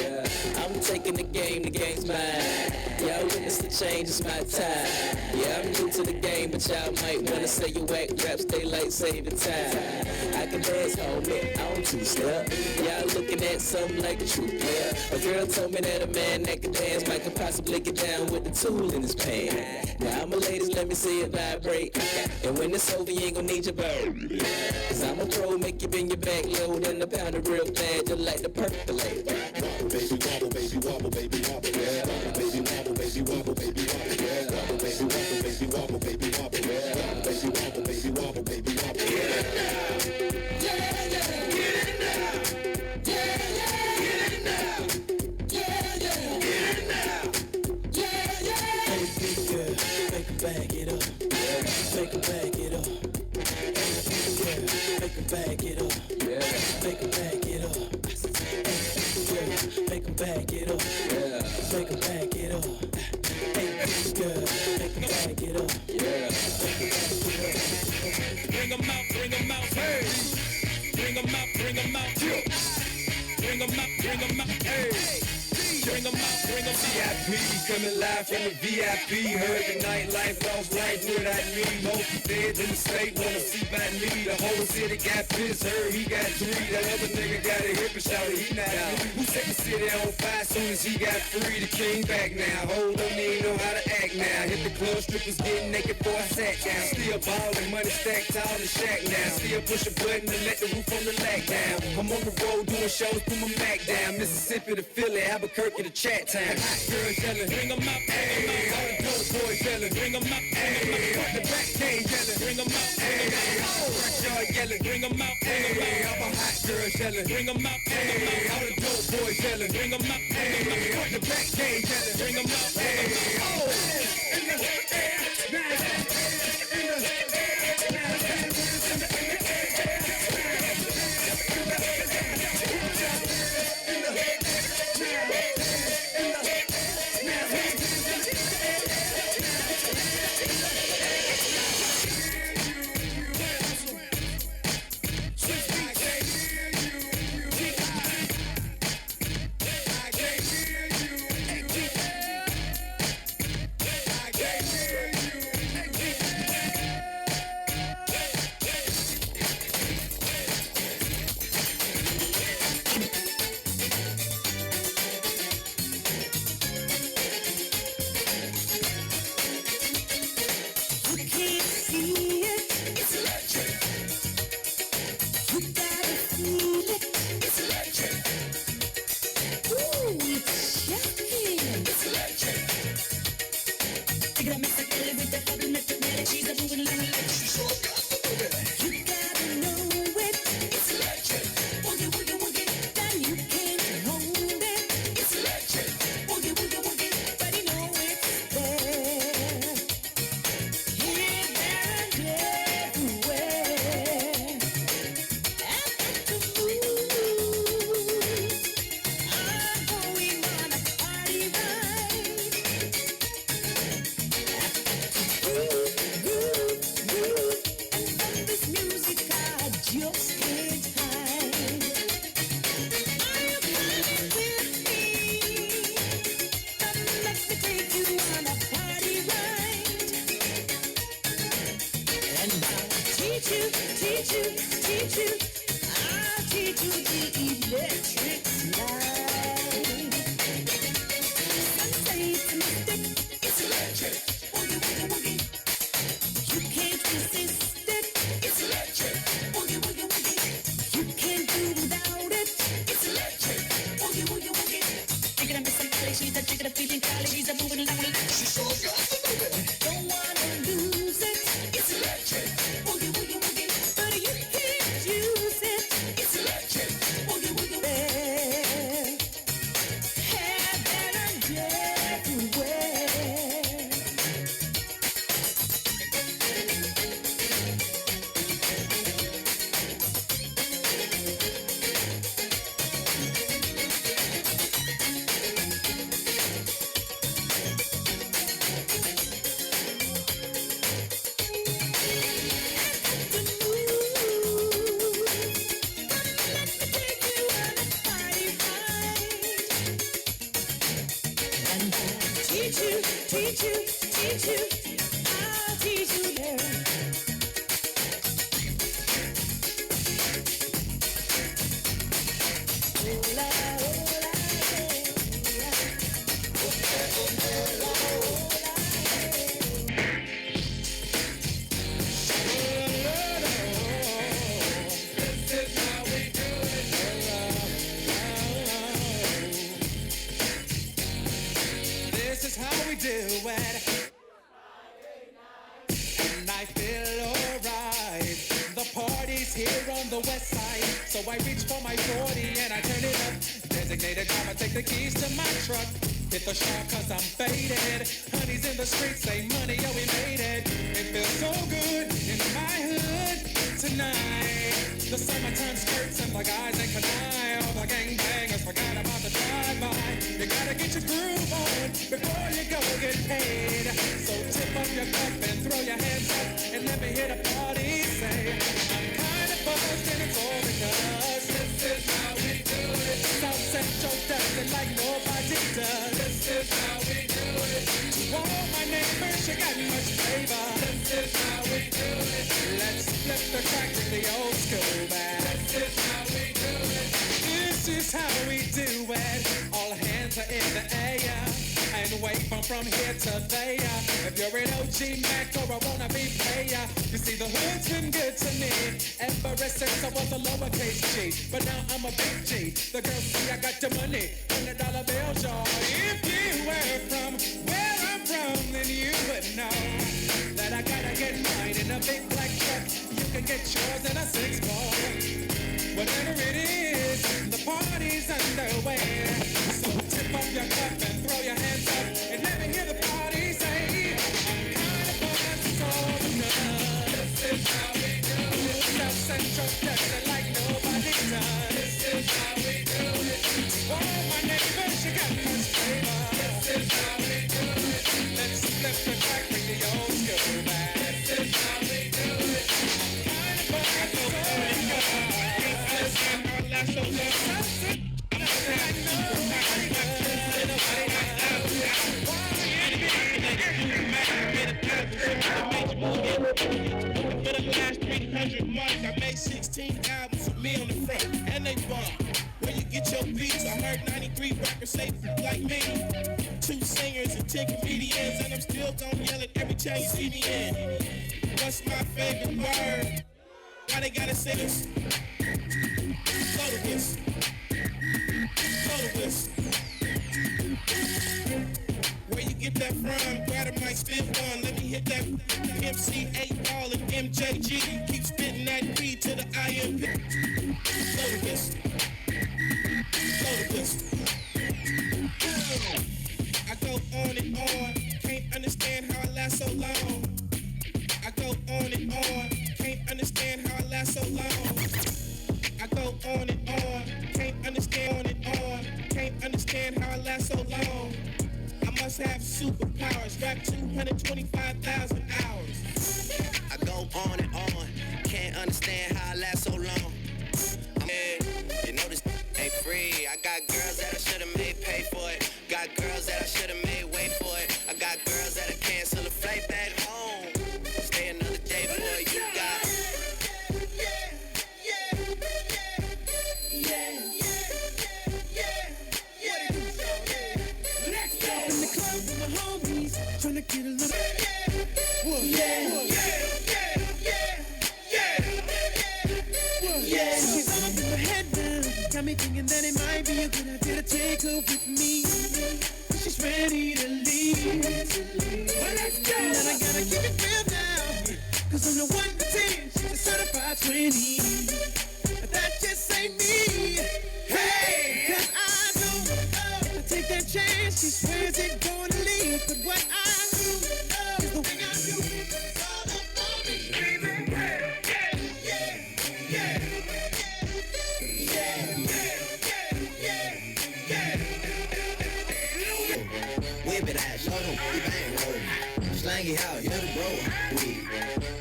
I'm taking the game's mine. Y'all witness the change, it's my time. Yeah, I'm new to the game, but y'all might wanna say you whack raps, they like saving time. I can dance, homie, I don't two-step. Y'all looking at something like a true player. A girl told me that a man that can dance might could possibly get down with the tool in his pants. Now I'm a ladies, let me see it vibrate. And when it's over, you ain't gonna need your bird. Cause I'm a pro, make you bend your back low, then the pound it real bad, just like the percolate. Wobble, baby, wobble, baby, wobble, baby, wobble, yeah. Baby, wobble, baby, wobble, baby, wobble, yeah. Wobble, baby, wobble, baby, wobble, baby, wobble, yeah. Baby, wobble, baby, wobble, baby, wobble, yeah. Bag it up, make a bag it up, make a bag it up, make a bag it up. 'em back it up. Yeah. Make 'em back it up. Hey, baby girl, make 'em back it up. Yeah. Bring 'em out, hey. Bring 'em out, bring 'em out. Bring 'em out, bring 'em out, hey. Bring 'em out, bring 'em out. VIP coming live from the VIP. Heard the nightlife, lost life without me. Most feds in the state wanna see by me. The whole city got pissed, heard he got 3. That other nigga got a hip and shouted he not out. Who set the city on fire soon as he got free? The king back now. Hold on, he ain't know how to act now. Hit the club, strippers getting naked before I sat down. Still ballin', money stacked tall in the shack now. Still push a button and let the roof on the lag down. I'm on the road doing shows, put my Mac down. Mississippi to Philly, Albuquerque to Chat Town. Hot girls yelling, bring 'em up, ayy. All the dope boys yelling, bring 'em up, ayy. Fuck the back cage yelling, bring 'em up, ayy. Front yard yelling, bring 'em up, ayy. All my hot girls yelling, bring 'em up, ayy. All the dope boys yelling, bring 'em up, ayy. Fuck the back cage yelling, bring 'em up, ayy. Oh, in the air, The summertime skirts and the guys ain't can I. All the gangbangers forgot about the drive-by. gotta get your groove on before you go get paid. So tip up your cup and throw your hands up and let me hear the party say, I'm kind of buzzed and it's all because this is how we do it. South Central does it like nobody does. This is how we do it. To all my neighbors, you got much flavor. This is how we do it. Let's flip the crack with the old school band. This is how we do it. This is how we do it. All hands are in the air and wave from here to there. If you're an OG Mac or a wannabe player, you see the hood's been good to me ever since I was a lowercase G. But now I'm a big G. The girls see I got the money, $100 bills, y'all. If you were from where I'm from, then you would know that I gotta get mine in a big black truck. You can get yours in a 6-ball. Whatever it is, the party's underway. So tip up your cup and throw your hands up and let me hear the party say, I'm kind of buzzed, it's all because this is how we do it. South Central does it like nobody does. This is how we do it. All my neighbors, you got much flavor. This is how we do it. Let's flip the crack with the old school band. This is how we do it. I'm kind of buzzed, it's all because For the last 300 months, I made 16 albums with me on the front, and they bump. Where you get your beats? I heard 93 rappers say like me. 2 singers and 10 comedians, and I'm still gonna yell it every time you see me in. What's my favorite word? Why they gotta say this? Slow to this. Slow to this. Where you get that from? Grab a mic, spit one. Let me hit that MC 8-ball and MJG. Keep spitting that B to the IMP. Slow to this. Slow to this. I go on and on. Can't understand how I last so long. I go on and on. Can't understand how I last so long. I go on and on. Can't understand Can't understand how I last so long. I must have superpowers. Rap 225,000 hours. I go on and on. Can't understand how I last so long. You know this ain't free. I got girls that I should've made pay for it. Got girls that I should've made wait for it. I got girls that'll cancel a flight back home. Stay another day before you got. Tryna get a little She's all up in my head now. Got me thinking that it might be a good idea to take her with me. She's ready to leave. Well, let's go. And I gotta keep it real now. Cause on the 1 to 10, she's a certified 20. But that just ain't me. Hey! Cause I know I take that chance. She swears it's gonna leave. But what I do is the thing I do. It's all up on me, baby. Whip it out, show them, you bang roll. Slang it out, you're the bro.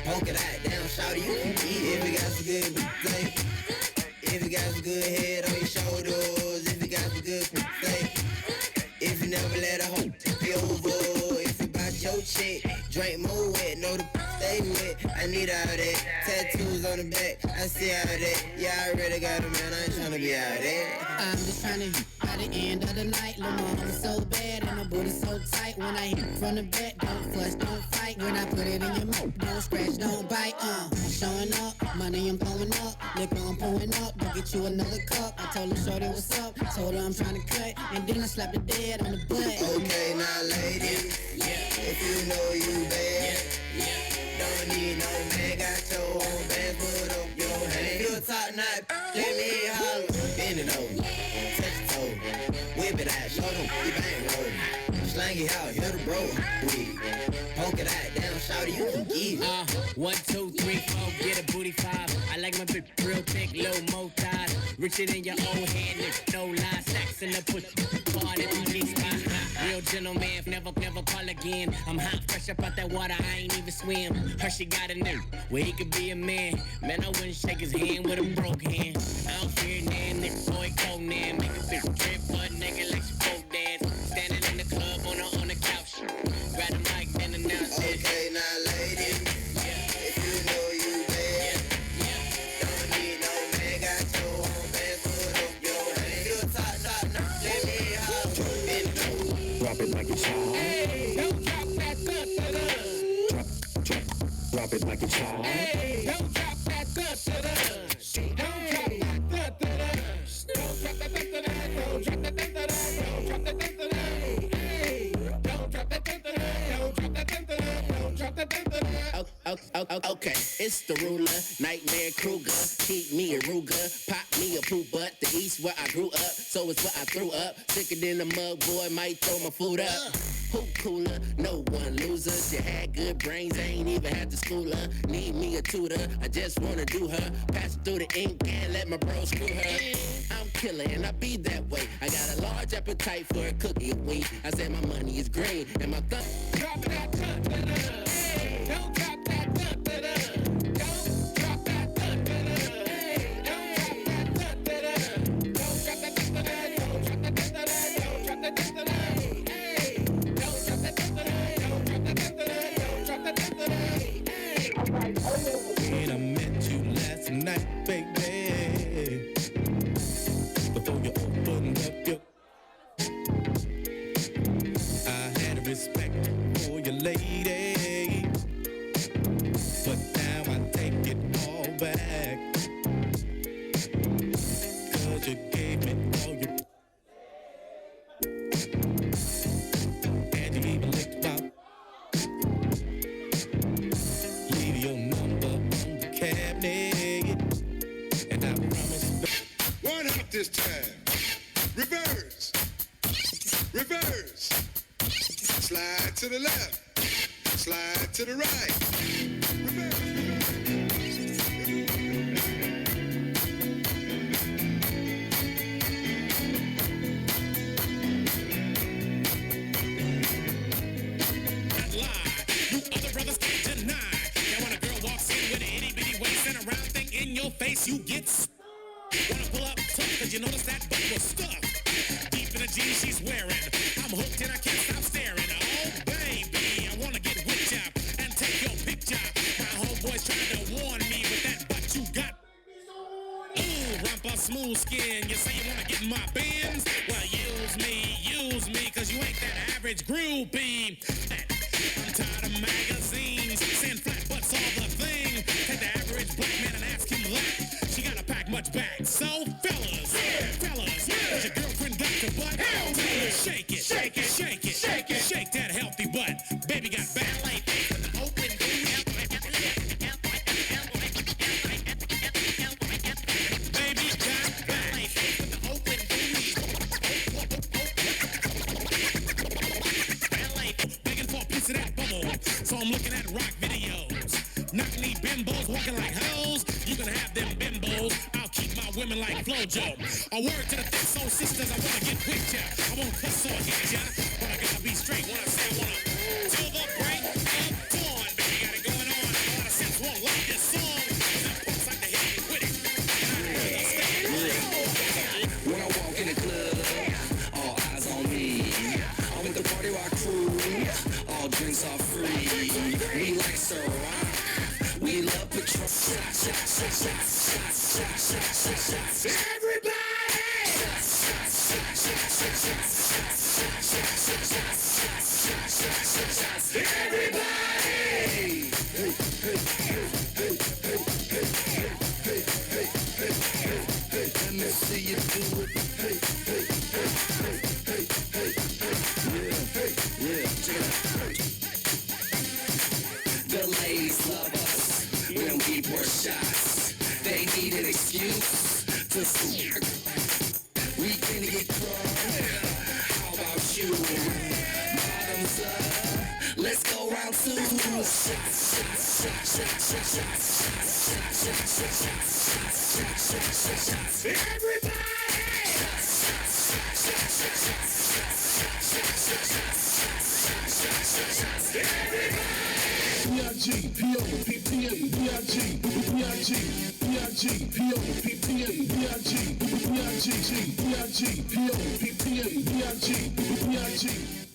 Poke it out, down, shout you can eat it. If you got some good play, if you got some good head on your shoulders, if you got some good play, if you never let a hoe be over, if you bout your chick, drink more wet, know the stay wet. I need all that, tattoos on the back, I see all that. Yeah, I already got a man, I ain't tryna be out there. I'm just tryna by the end of the night, Lil' mama so bad and my booty so tight. When I hit from the back, don't fuss, don't fight. When I put it in your mouth, don't scratch, don't bite. Showing up, money I'm blowing up, liquor I'm pouring up. Go get you another cup. I told her shorty what's up, told her I'm trying to cut, and then I slapped the dead on the butt. Okay, now ladies, if you know you bad, don't need no man. Got your own bands, put up your hand. You a top knot, let me holler. Bend it over, touch your toe, whip it out, show them you bang roll. Slang it out, you're the bro. Poke it out, down, shout you can give. 1, 2, 3, 4, get a booty 5. I like my bitch real thick, low mo thighs. Richer than your own hand, no lie. Stacks in the push, party, police. gentleman, never call again. I'm hot, fresh up out that water, I ain't even swim. Her, she got a new, where he could be a man. Man, I wouldn't shake his hand with a broke hand. I don't fear nan, nigga, boy, Conan. Make a bitch drip, butt naked like she folk dance. Standing in the club on the couch. Grab the mic, then announce it. Okay, now ladies, if you know you bad, don't need no man, got your own band, put up your hand. You top, now, let me holler. Drop it like it's hot. Hey, don't drop that Drop it like it's hot. Hey, don't drop that Don't drop that Okay, it's the ruler, Nightmare Kruger. Keep me a Ruger, pop me a poop butt. The East where I grew up, so it's where I threw up. Sicker than a mug boy, might throw my food up. Who cooler? No one loser. She had good brains, ain't even had to school her. Need me a tutor, I just wanna do her. Pass it through the ink and let my bro screw her. I'm killer and I be that way. I got a large appetite for a cookie a week. I said my money is green and my thumb. Drop that don't drop that Don't drop that Don't drop When I met you last night, baby, before you opened up your, I had a respect for your lady, but now I take it all back, 'cause you gave me all your, and you even licked my, leave your number on the cabinet, and I promise. One up this time. Reverse. Reverse. Slide to the left. Slide to the right. You other brothers can't deny. Now when a girl walks in with an itty bitty waist and a round thing in your face, you get wanna pull up tough, 'cause you notice that butt was stuffed deep in the jeans she's wearing. I'm hooked and I can't stop staring. Oh baby, I wanna get whipped up and take your picture. My homeboys trying to warn me, but that butt you got. Ooh, rumpa smooth skin. You say you wanna get in my bins? Well, use me, 'cause you ain't that average groupie. I'm tired of magazines saying flat butts all the thing. Take the average black man and ask him that. She gotta pack much back. So fellas, has your girlfriend got the butt? Shake it, shake it, shake it, shake it, shake that healthy butt. Baby got ballet feet with the open Baby got ballet feet with the open begging for a piece of that bubble. So I'm looking at rock videos. Knock knee bimbos walking like hoes. You can have them bimbos. I'll keep my women like Flojo. A word to the thick soul sisters, I wanna get with ya. I won't cuss or hit ya, but I gotta be straight when I say I wanna. Till the break of dawn, baby, got it going on. A lot of sense won't like this song. Some folks like to hit me with it. When I walk in the club, all eyes on me. I'm with the party rock crew, all drinks are free. We like Ciroc, we love Patron. Everybody! Let me see you do it. Yeah, check it out. The ladies love us when we pour shots. They need an excuse to smoke. We can get drunk. How about you? Bottoms up. Let's go round two. Everybody! B-I-G, P-O-P-P-A, B-I-G, B-I-G, B-I-G, P-O-P-P-A, B-I-G, B-I-G, B-I-G, P-O-P-P-A, B-I-G, B-I-G.